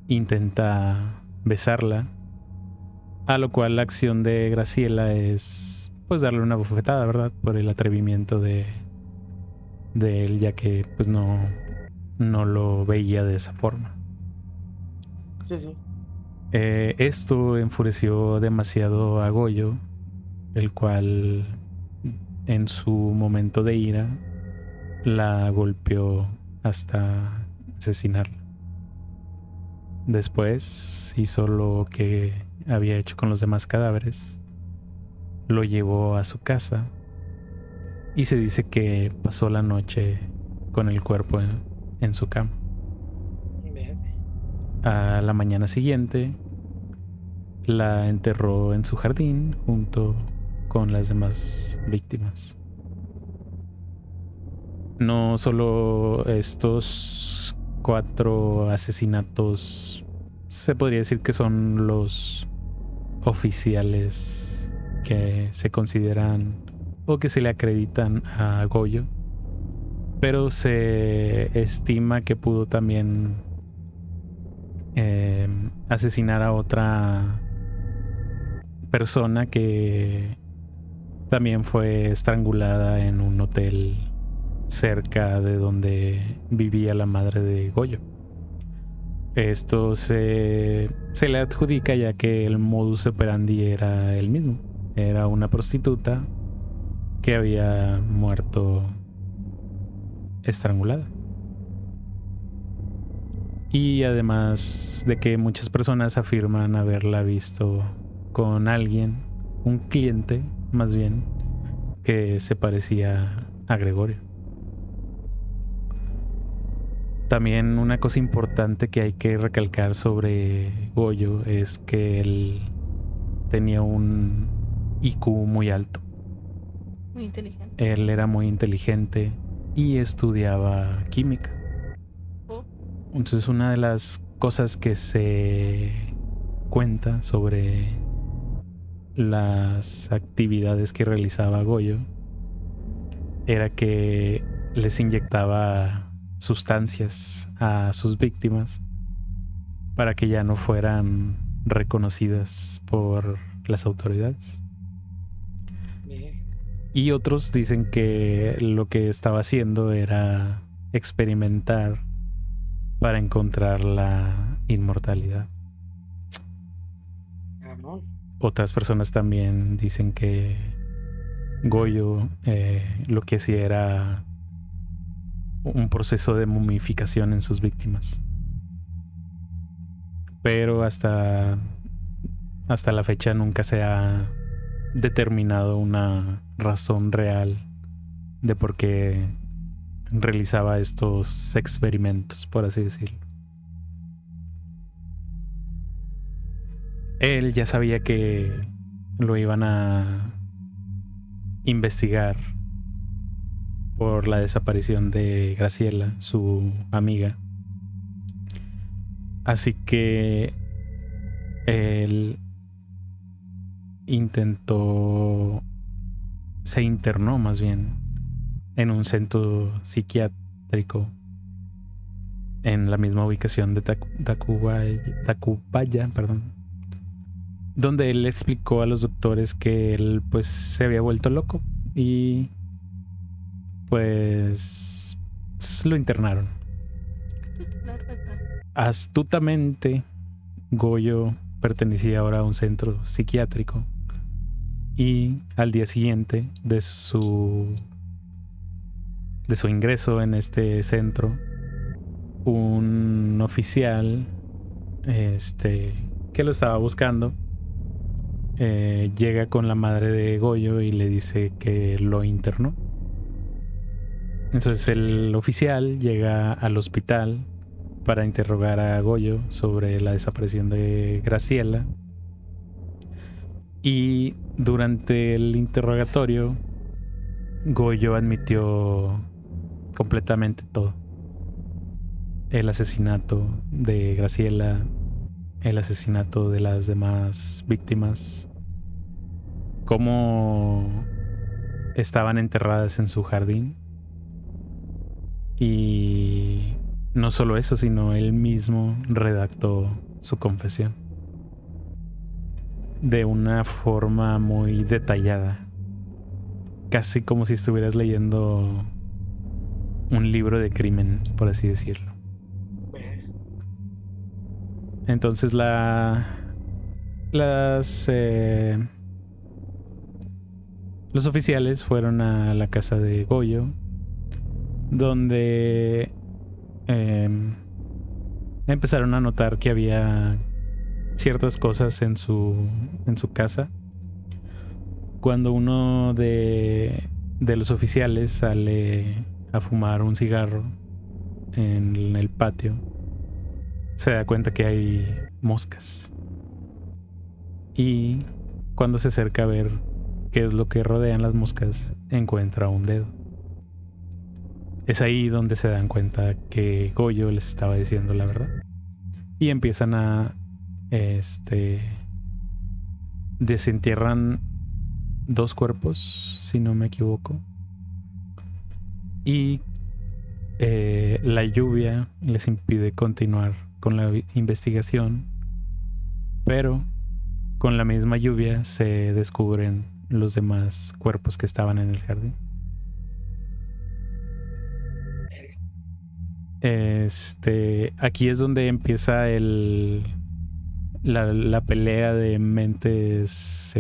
intenta besarla, a lo cual la acción de Graciela es pues darle una bofetada, ¿verdad? Por el atrevimiento de él, ya que pues no lo veía de esa forma. Sí. Esto enfureció demasiado a Goyo, el cual en su momento de ira la golpeó hasta asesinarla. Después hizo lo que había hecho con los demás cadáveres, lo llevó a su casa y se dice que pasó la noche con el cuerpo en su cama. A la mañana siguiente la enterró en su jardín junto con las demás víctimas. No solo estos 4 asesinatos, se podría decir que son los oficiales que se consideran o que se le acreditan a Goyo, pero se estima que pudo también asesinar a otra persona que también fue estrangulada en un hotel cerca de donde vivía la madre de Goyo. Esto se le adjudica ya que el modus operandi era el mismo. Era una prostituta que había muerto estrangulada. Y además de que muchas personas afirman haberla visto con alguien, un cliente más bien, que se parecía a Gregorio. También una cosa importante que hay que recalcar sobre Goyo es que él tenía un IQ muy alto. Muy inteligente. Él era muy inteligente y estudiaba química. Oh. Entonces una de las cosas que se cuenta sobre las actividades que realizaba Goyo era que les inyectaba sustancias a sus víctimas para que ya no fueran reconocidas por las autoridades. Y otros dicen que lo que estaba haciendo era experimentar para encontrar la inmortalidad. Otras personas también dicen que Goyo lo que hacía era un proceso de momificación en sus víctimas. Pero hasta la fecha nunca se ha determinado una razón real de por qué realizaba estos experimentos, por así decirlo. Él ya sabía que lo iban a investigar por la desaparición de Graciela, su amiga. Así que él se internó más bien en un centro psiquiátrico en la misma ubicación de Tacubaya, donde él explicó a los doctores que él pues se había vuelto loco y pues lo internaron. Astutamente, Goyo pertenecía ahora a un centro psiquiátrico y al día siguiente de su ingreso en este centro, un oficial que lo estaba buscando llega con la madre de Goyo y le dice que lo internó. Entonces el oficial llega al hospital para interrogar a Goyo sobre la desaparición de Graciela. Y durante el interrogatorio, Goyo admitió completamente todo. El asesinato de Graciela, el asesinato de las demás víctimas, cómo estaban enterradas en su jardín. Y no solo eso, sino él mismo redactó su confesión de una forma muy detallada, casi como si estuvieras leyendo un libro de crimen, por así decirlo. Entonces los oficiales fueron a la casa de Goyo, donde empezaron a notar que había ciertas cosas en su casa. Cuando uno de los oficiales sale a fumar un cigarro en el patio, se da cuenta que hay moscas. Y cuando se acerca a ver qué es lo que rodean las moscas, encuentra un dedo. Es ahí donde se dan cuenta que Goyo les estaba diciendo la verdad. Y empiezan a desentierran 2 cuerpos, si no me equivoco. Y la lluvia les impide continuar con la investigación, pero con la misma lluvia se descubren los demás cuerpos que estaban en el jardín. Aquí es donde empieza la pelea de mentes,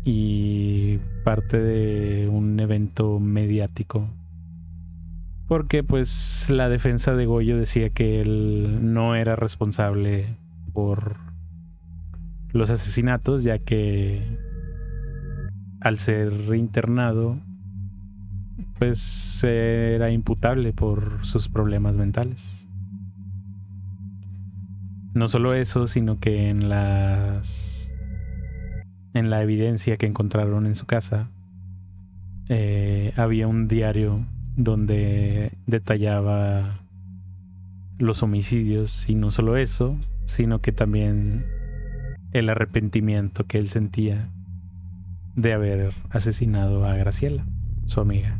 y parte de un evento mediático, porque pues la defensa de Goyo decía que él no era responsable por los asesinatos, ya que al ser internado pues era imputable por sus problemas mentales. No solo eso, sino que en la evidencia que encontraron en su casa había un diario donde detallaba los homicidios, y no solo eso, sino que también el arrepentimiento que él sentía de haber asesinado a Graciela, su amiga.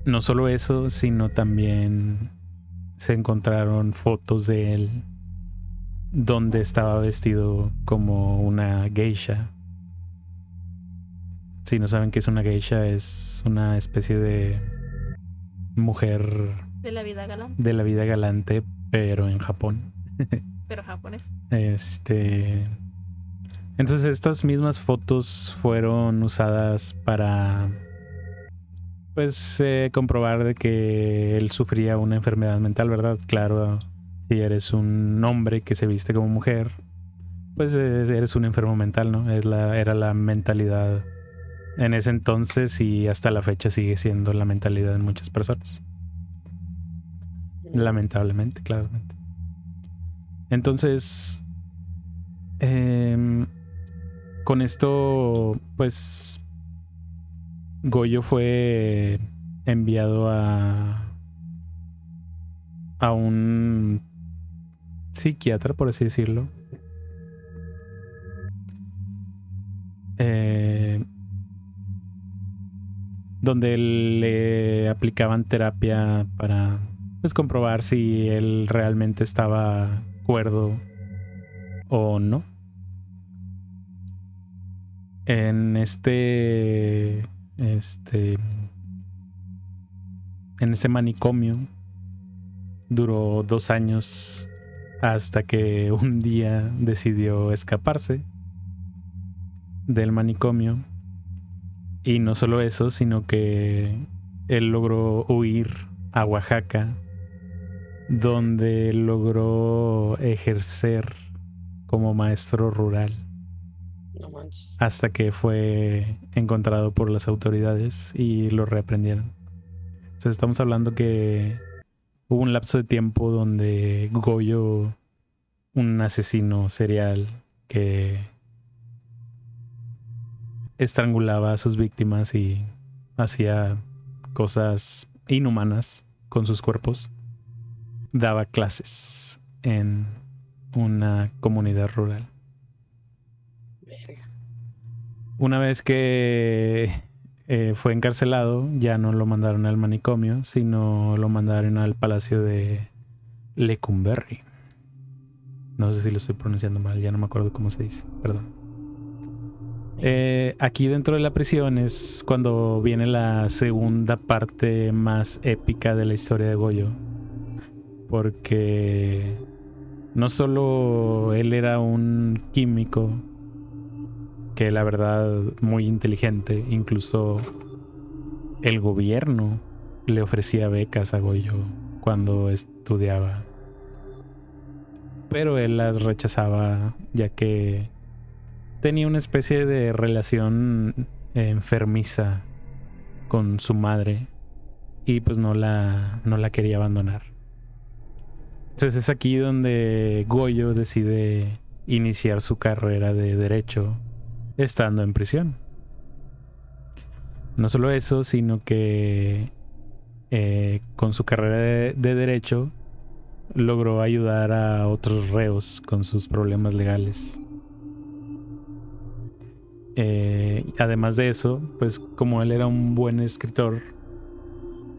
No solo eso, sino también se encontraron fotos de él donde estaba vestido como una geisha. Si no saben qué es una geisha, es una especie de mujer De la vida galante, de la vida galante, pero en Japón. pero japonés. Entonces estas mismas fotos fueron usadas para pues comprobar de que él sufría una enfermedad mental, ¿verdad? Claro, si eres un hombre que se viste como mujer, pues eres un enfermo mental, ¿no? Era la mentalidad en ese entonces, y hasta la fecha sigue siendo la mentalidad de muchas personas. Lamentablemente, claramente. Entonces, con esto, pues Goyo fue enviado a un psiquiatra, por así decirlo. Donde le aplicaban terapia para pues comprobar si él realmente estaba cuerdo o no. En en ese manicomio duró 2 años, hasta que un día decidió escaparse del manicomio. Y no solo eso, sino que él logró huir a Oaxaca, donde logró ejercer como maestro rural. No manches. Hasta que fue encontrado por las autoridades y lo reaprendieron. Entonces estamos hablando que hubo un lapso de tiempo donde Goyo, un asesino serial que estrangulaba a sus víctimas y hacía cosas inhumanas con sus cuerpos, daba clases en una comunidad rural. Verga. Una vez que fue encarcelado, ya no lo mandaron al manicomio, sino lo mandaron al palacio de Lecumberri. No sé si lo estoy pronunciando mal, ya no me acuerdo cómo se dice, perdón. Aquí dentro de la prisión es cuando viene la segunda parte más épica de la historia de Goyo, porque no solo él era un químico, que la verdad muy inteligente, incluso el gobierno le ofrecía becas a Goyo cuando estudiaba, pero él las rechazaba, ya que tenía una especie de relación enfermiza con su madre y pues no la quería abandonar. Entonces es aquí donde Goyo decide iniciar su carrera de derecho estando en prisión. No solo eso, sino que con su carrera de derecho logró ayudar a otros reos con sus problemas legales. además de eso, pues como él era un buen escritor,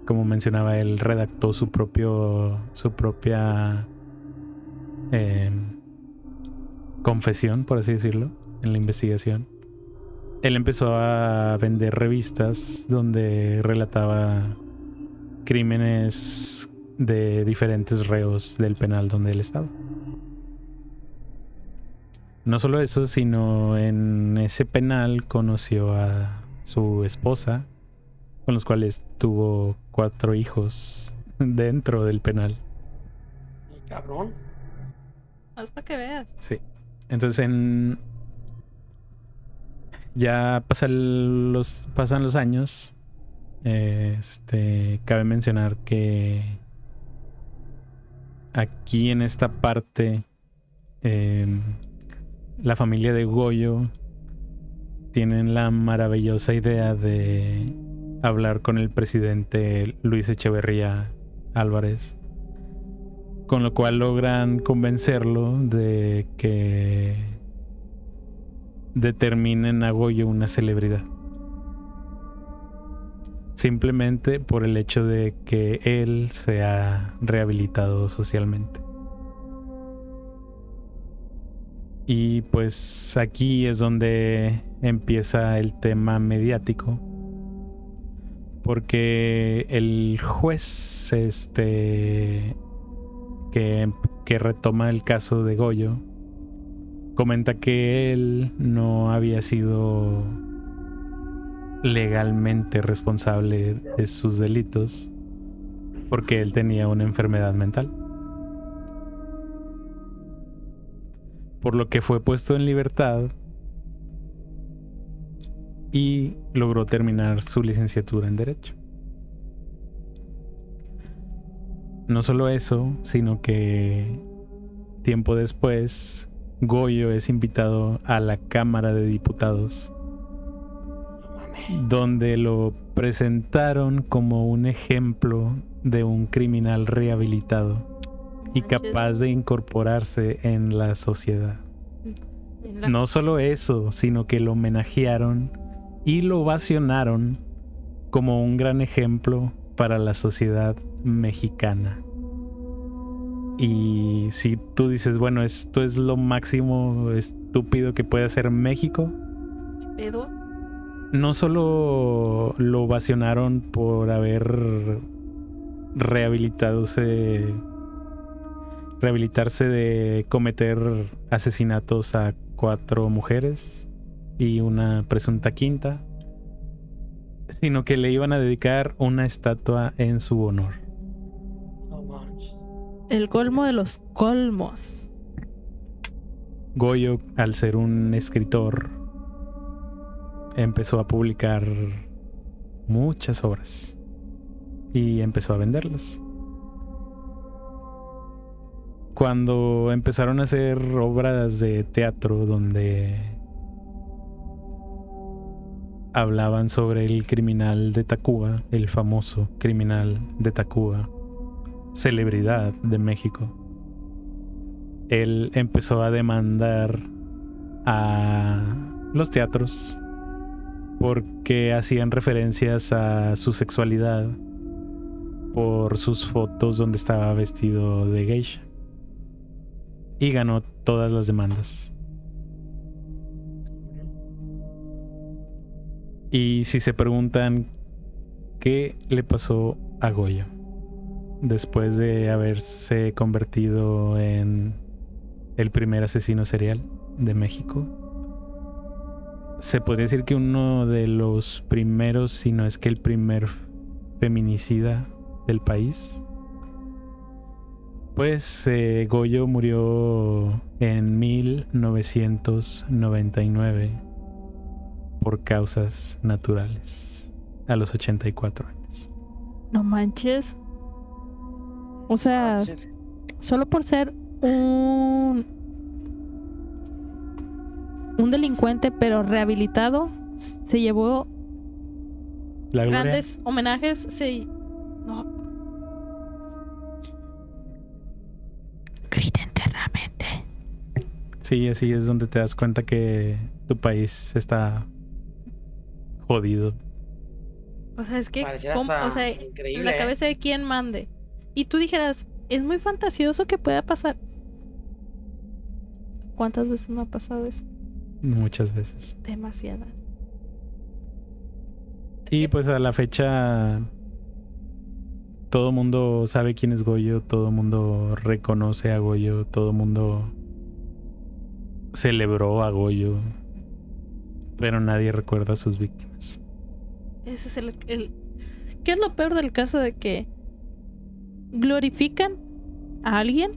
como mencionaba, él redactó su propia confesión, por así decirlo, en la investigación. Él empezó a vender revistas donde relataba crímenes de diferentes reos del penal donde él estaba. No solo eso, sino en ese penal conoció a su esposa, con los cuales tuvo 4 hijos dentro del penal. Cabrón. Haz para que veas. Sí. Entonces ya pasan los años. Cabe mencionar que aquí en esta parte la familia de Goyo tienen la maravillosa idea de hablar con el presidente Luis Echeverría Álvarez, con lo cual logran convencerlo de que determinen a Goyo una celebridad, simplemente por el hecho de que él se ha rehabilitado socialmente. Y pues aquí es donde empieza el tema mediático, porque el juez que retoma el caso de Goyo comenta que él no había sido legalmente responsable de sus delitos porque él tenía una enfermedad mental, por lo que fue puesto en libertad y logró terminar su licenciatura en Derecho. No solo eso, sino que tiempo después Goyo es invitado a la Cámara de Diputados, donde lo presentaron como un ejemplo de un criminal rehabilitado y capaz de incorporarse en la sociedad. No solo eso, sino que lo homenajearon y lo ovacionaron como un gran ejemplo para la sociedad mexicana. Y si tú dices, bueno, esto es lo máximo estúpido que puede hacer México, ¿Pedo? no solo lo ovacionaron por haber rehabilitarse de cometer asesinatos a 4 mujeres y una presunta quinta, sino que le iban a dedicar una estatua en su honor. No manches. El colmo de los colmos. Goyo, al ser un escritor, empezó a publicar muchas obras y empezó a venderlas. Cuando empezaron a hacer obras de teatro donde hablaban sobre el criminal de Tacuba, el famoso criminal de Tacuba, celebridad de México, él empezó a demandar a los teatros porque hacían referencias a su sexualidad por sus fotos donde estaba vestido de geisha, y ganó todas las demandas. Y si se preguntan qué le pasó a Goyo después de haberse convertido en el primer asesino serial de México, se podría decir que uno de los primeros, si no es que el primer feminicida del país, pues Goyo murió en 1999 por causas naturales a los 84 años. No manches. O sea, Manches. solo por ser un delincuente pero rehabilitado, se llevó La gloria. grandes homenajes. No. Grita internamente. Sí, así es donde te das cuenta que tu país está jodido. O sea, es que, Pareciera ¿cómo? hasta O sea, en increíble, la cabeza de quien mande. Y tú dijeras, es muy fantasioso que pueda pasar. ¿Cuántas veces no ha pasado eso? Muchas veces. Demasiadas. Y pues a la fecha todo mundo sabe quién es Goyo, todo mundo reconoce a Goyo, todo mundo celebró a Goyo, pero nadie recuerda a sus víctimas. Ese es ¿Qué es lo peor del caso de que glorifican a alguien,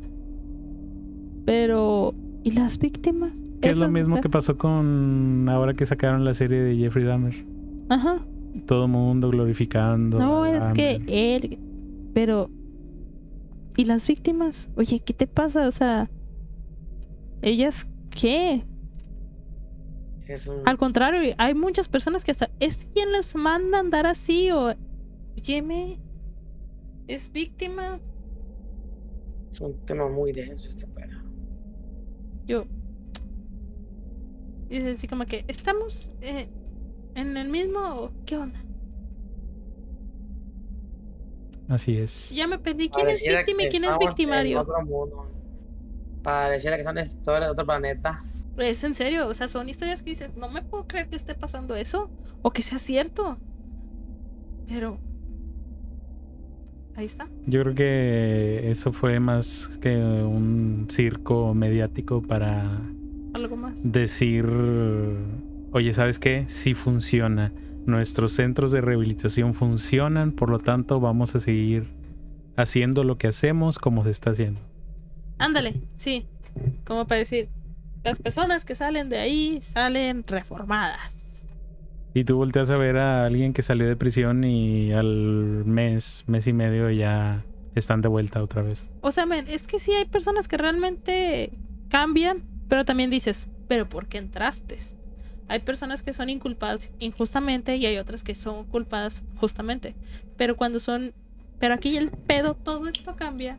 pero ¿y las víctimas? Que es lo Esas mismo que mujeres. pasó con ahora que sacaron la serie de Jeffrey Dahmer. Ajá. Todo el mundo glorificando No, a es que Dahmer. él. Pero ¿y las víctimas? Oye, ¿qué te pasa? O sea, ¿ellas qué? Es un... Al contrario, hay muchas personas que hasta es quien les manda andar así o óyeme, es víctima. Es un tema muy denso este pedo. Yo dice así como que estamos en el mismo. ¿Qué onda? Así es. Ya me perdí. ¿Quién es Pareciera víctima y que quién es estamos en victimario? otro mundo. Pareciera que son historias de otro planeta. Es en serio, o sea, son historias que dices, no me puedo creer que esté pasando eso o que sea cierto. Pero ahí está. Yo creo que eso fue más que un circo mediático para Algo más. decir, oye, ¿sabes qué? Sí funciona. Nuestros centros de rehabilitación funcionan, por lo tanto vamos a seguir haciendo lo que hacemos como se está haciendo. Ándale, sí. Como para decir, las personas que salen de ahí salen reformadas. Y tú volteas a ver a alguien que salió de prisión y al mes y medio ya están de vuelta otra vez. O sea, men, es que sí hay personas que realmente cambian, pero también dices, ¿pero por qué entraste? Hay personas que son inculpadas injustamente y hay otras que son culpadas justamente. Pero pero aquí el pedo, todo esto cambia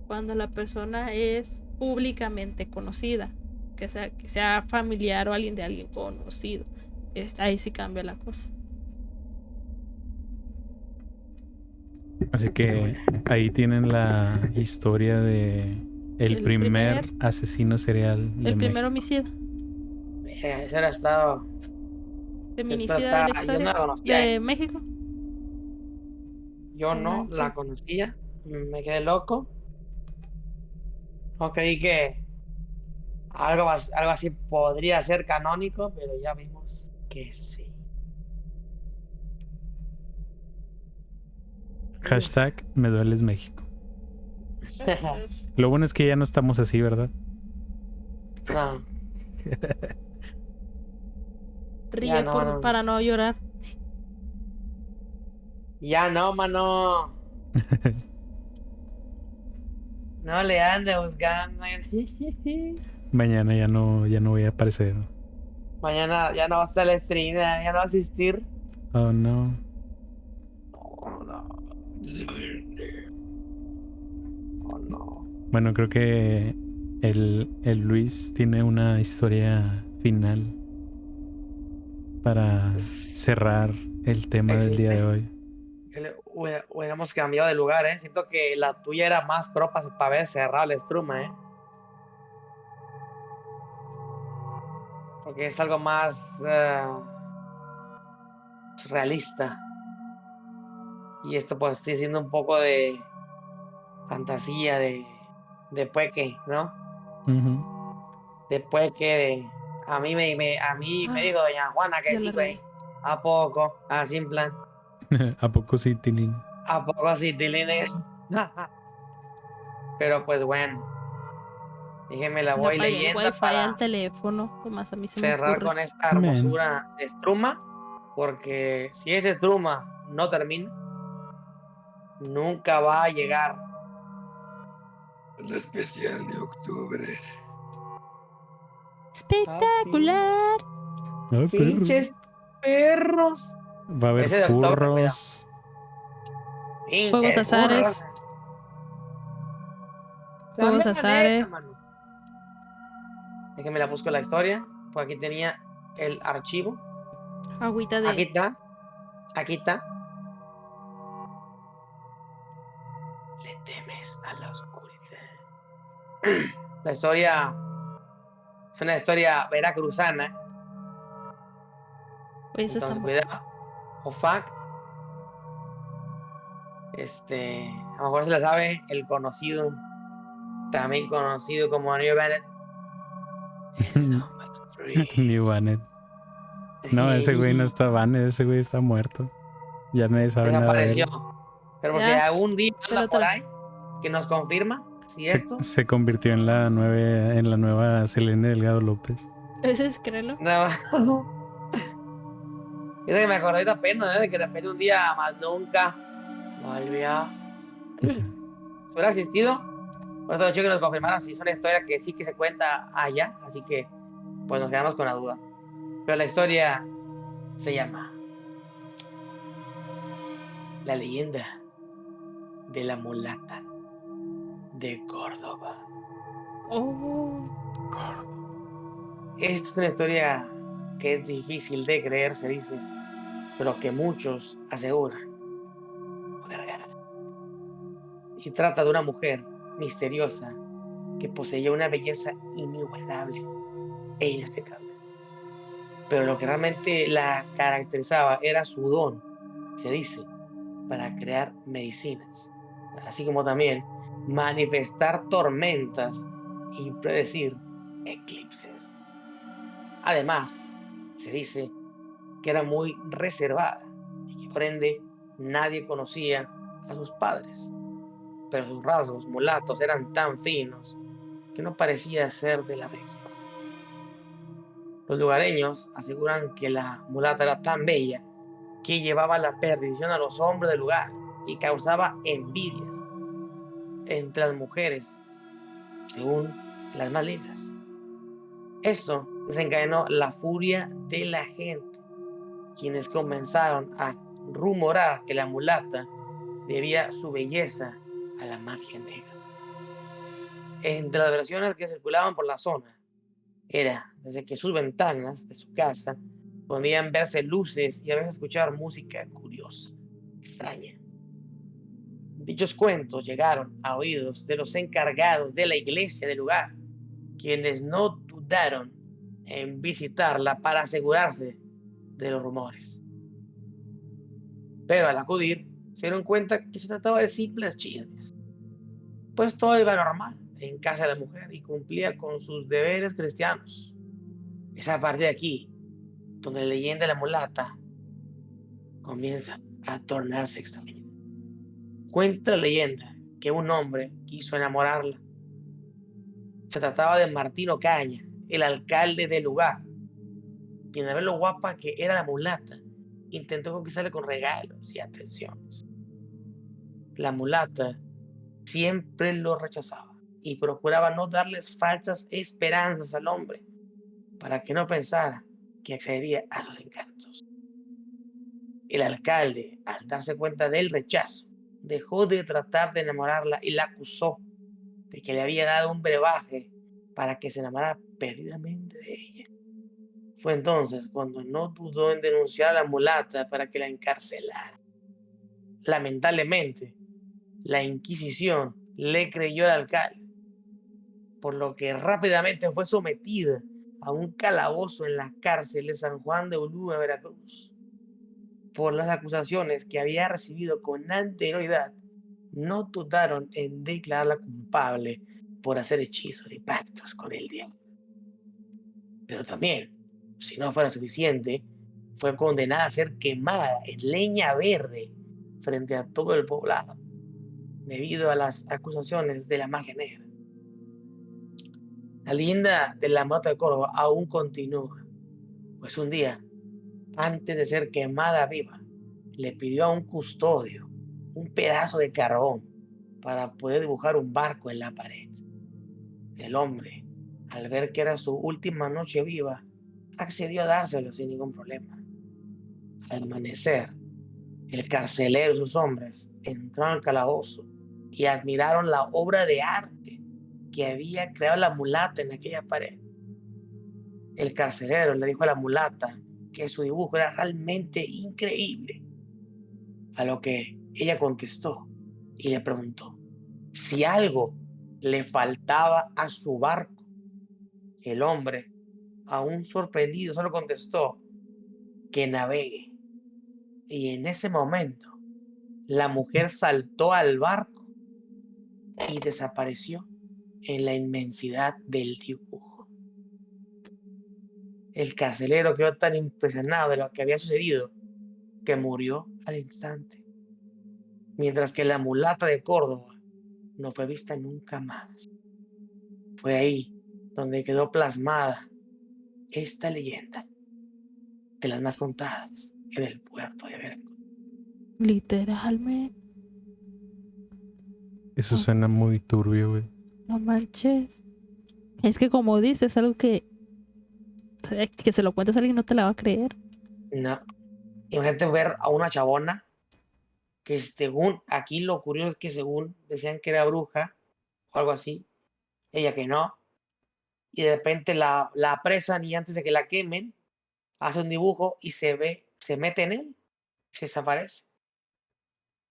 cuando la persona es públicamente conocida, que sea familiar o alguien de alguien conocido. Ahí sí cambia la cosa. Así que ahí tienen la historia de el primer asesino serial de El primer México. homicidio. Mira, eso era estado. Feminicida de la Yo no historia la conocía, de México. Yo No no la manches. conocía. Me quedé loco. No creí que algo así podría ser canónico, pero ya vimos que sí. Hashtag me dueles México. Lo bueno es que ya no estamos así, ¿verdad? No, Ríe ya no, mano. para no llorar. Ya no, mano. No le ande buscando. Mañana ya no voy a aparecer. Mañana ya no va a estar el stream, ya no va a existir. Oh no. Oh, no. Oh, no. Bueno, creo que el Luis tiene una historia final para cerrar el tema del día de Existe. hoy. Hubiéramos cambiado de lugar, ¿eh? Siento que la tuya era más pro para haber cerrado el Struma, ¿eh? Porque es algo más realista. Y esto pues sigue siendo un poco de fantasía, de pueque, ¿no? Ujú. De pueque, a mí me dijo doña Juana que Ya sí, la güey. regué. ¿A poco? Así en plan. ¿A poco sí, Tilín? ¿A poco sí, Tilín? Pero pues bueno. Déjenme la Le voy apagué el leyendo wifi al para teléfono. Nomás a mí se me cerrar ocurre. con esta Man. hermosura de Struma. Porque si ese Struma no termina, nunca va a llegar el especial de octubre. Espectacular. Ay, perro. Pinches perros. Va a haber Ese de octubre, cuidado. furros. Juegos de Pinches azares. furros. Juegos de Dame la neta, azares. mano. Déjenme la busco la historia. Por aquí tenía el archivo. Agüita Aquí de... está, aquí está. Le temes a la oscuridad. La historia es una historia veracruzana, Oye, esa está entonces muy... cuidado. Ofac, a lo mejor se la sabe el conocido, también conocido como New Bennett, el número 3. Ni Vanet. No, ese güey no está Vanet, ese güey está muerto. Ya nadie sabe nada de Desapareció. él. Pero por si Ya, algún día el anda por otro. ahí, que nos confirma si esto. Se convirtió en en la nueva Selene Delgado López. Ese es, créelo. No. Es que me acordé de apenas, de que de repente un día más nunca volvió. Si hubiera existido, por eso que nos confirmara si es una historia que sí que se cuenta allá, así que pues nos quedamos con la duda. Pero la historia se llama La leyenda de la mulata de Córdoba. Oh, Esta es una historia que es difícil de creer, se dice, pero que muchos aseguran fue real. Y trata de una mujer misteriosa que poseía una belleza inigualable e inexplicable. Pero lo que realmente la caracterizaba era su don, se dice, para crear medicinas, así como también manifestar tormentas y predecir eclipses. Además, se dice que era muy reservada y que por ende nadie conocía a sus padres, pero sus rasgos mulatos eran tan finos que no parecía ser de la región. Los lugareños aseguran que la mulata era tan bella que llevaba la perdición a los hombres del lugar y causaba envidias entre las mujeres, según las más lindas. Esto desencadenó la furia de la gente, quienes comenzaron a rumorar que la mulata debía su belleza a la magia negra. Entre las versiones que circulaban por la zona era desde que sus ventanas de su casa podían verse luces y a veces escuchar música curiosa, extraña. Dichos cuentos llegaron a oídos de los encargados de la iglesia del lugar, quienes no dudaron en visitarla para asegurarse de los rumores. Pero al acudir, se dieron cuenta que se trataba de simples chismes, pues todo iba normal en casa de la mujer y cumplía con sus deberes cristianos. Es a partir de aquí donde la leyenda de la mulata comienza a tornarse extraña. Cuenta la leyenda que un hombre quiso enamorarla. Se trataba de Martín Ocaña, el alcalde del lugar, quien al ver lo guapa que era la mulata, intentó conquistarle con regalos y atenciones. La mulata siempre lo rechazaba y procuraba no darles falsas esperanzas al hombre para que no pensara que accedería a sus encantos. El alcalde, al darse cuenta del rechazo, dejó de tratar de enamorarla y la acusó de que le había dado un brebaje para que se enamorara perdidamente de ella. Fue entonces cuando no dudó en denunciar a la mulata para que la encarcelara. Lamentablemente, la Inquisición le creyó al alcalde, por lo que rápidamente fue sometida a un calabozo en la cárcel de San Juan de Ulúa, Veracruz. Por las acusaciones que había recibido con anterioridad, no dudaron en declararla culpable por hacer hechizos y pactos con el diablo. Pero también, si no fuera suficiente, fue condenada a ser quemada en leña verde frente a todo el poblado, debido a las acusaciones de la magia negra. La leyenda de la mata de Córdoba aún continúa, pues un día, antes de ser quemada viva, le pidió a un custodio un pedazo de carbón para poder dibujar un barco en la pared. El hombre, al ver que era su última noche viva, accedió a dárselo sin ningún problema. Al amanecer, el carcelero y sus hombres entraron al calabozo y admiraron la obra de arte que había creado la mulata en aquella pared. El carcelero le dijo a la mulata que su dibujo era realmente increíble. A lo que ella contestó y le preguntó si algo le faltaba a su barco. El hombre, aún sorprendido, solo contestó que navegue. Y en ese momento, la mujer saltó al barco y desapareció en la inmensidad del dibujo. El carcelero quedó tan impresionado de lo que había sucedido que murió al instante, mientras que la mulata de Córdoba no fue vista nunca más. Fue ahí donde quedó plasmada esta leyenda, de las más contadas en el puerto de Veracruz. Literalmente. Eso suena muy turbio, güey. No manches. Es que como dices, algo que se lo cuentas a alguien no te la va a creer. No, imagínate ver a una chabona que según, aquí lo curioso es que según decían que era bruja o algo así, ella que no, y de repente la apresan y antes de que la quemen, hace un dibujo y se mete en él, se desaparece.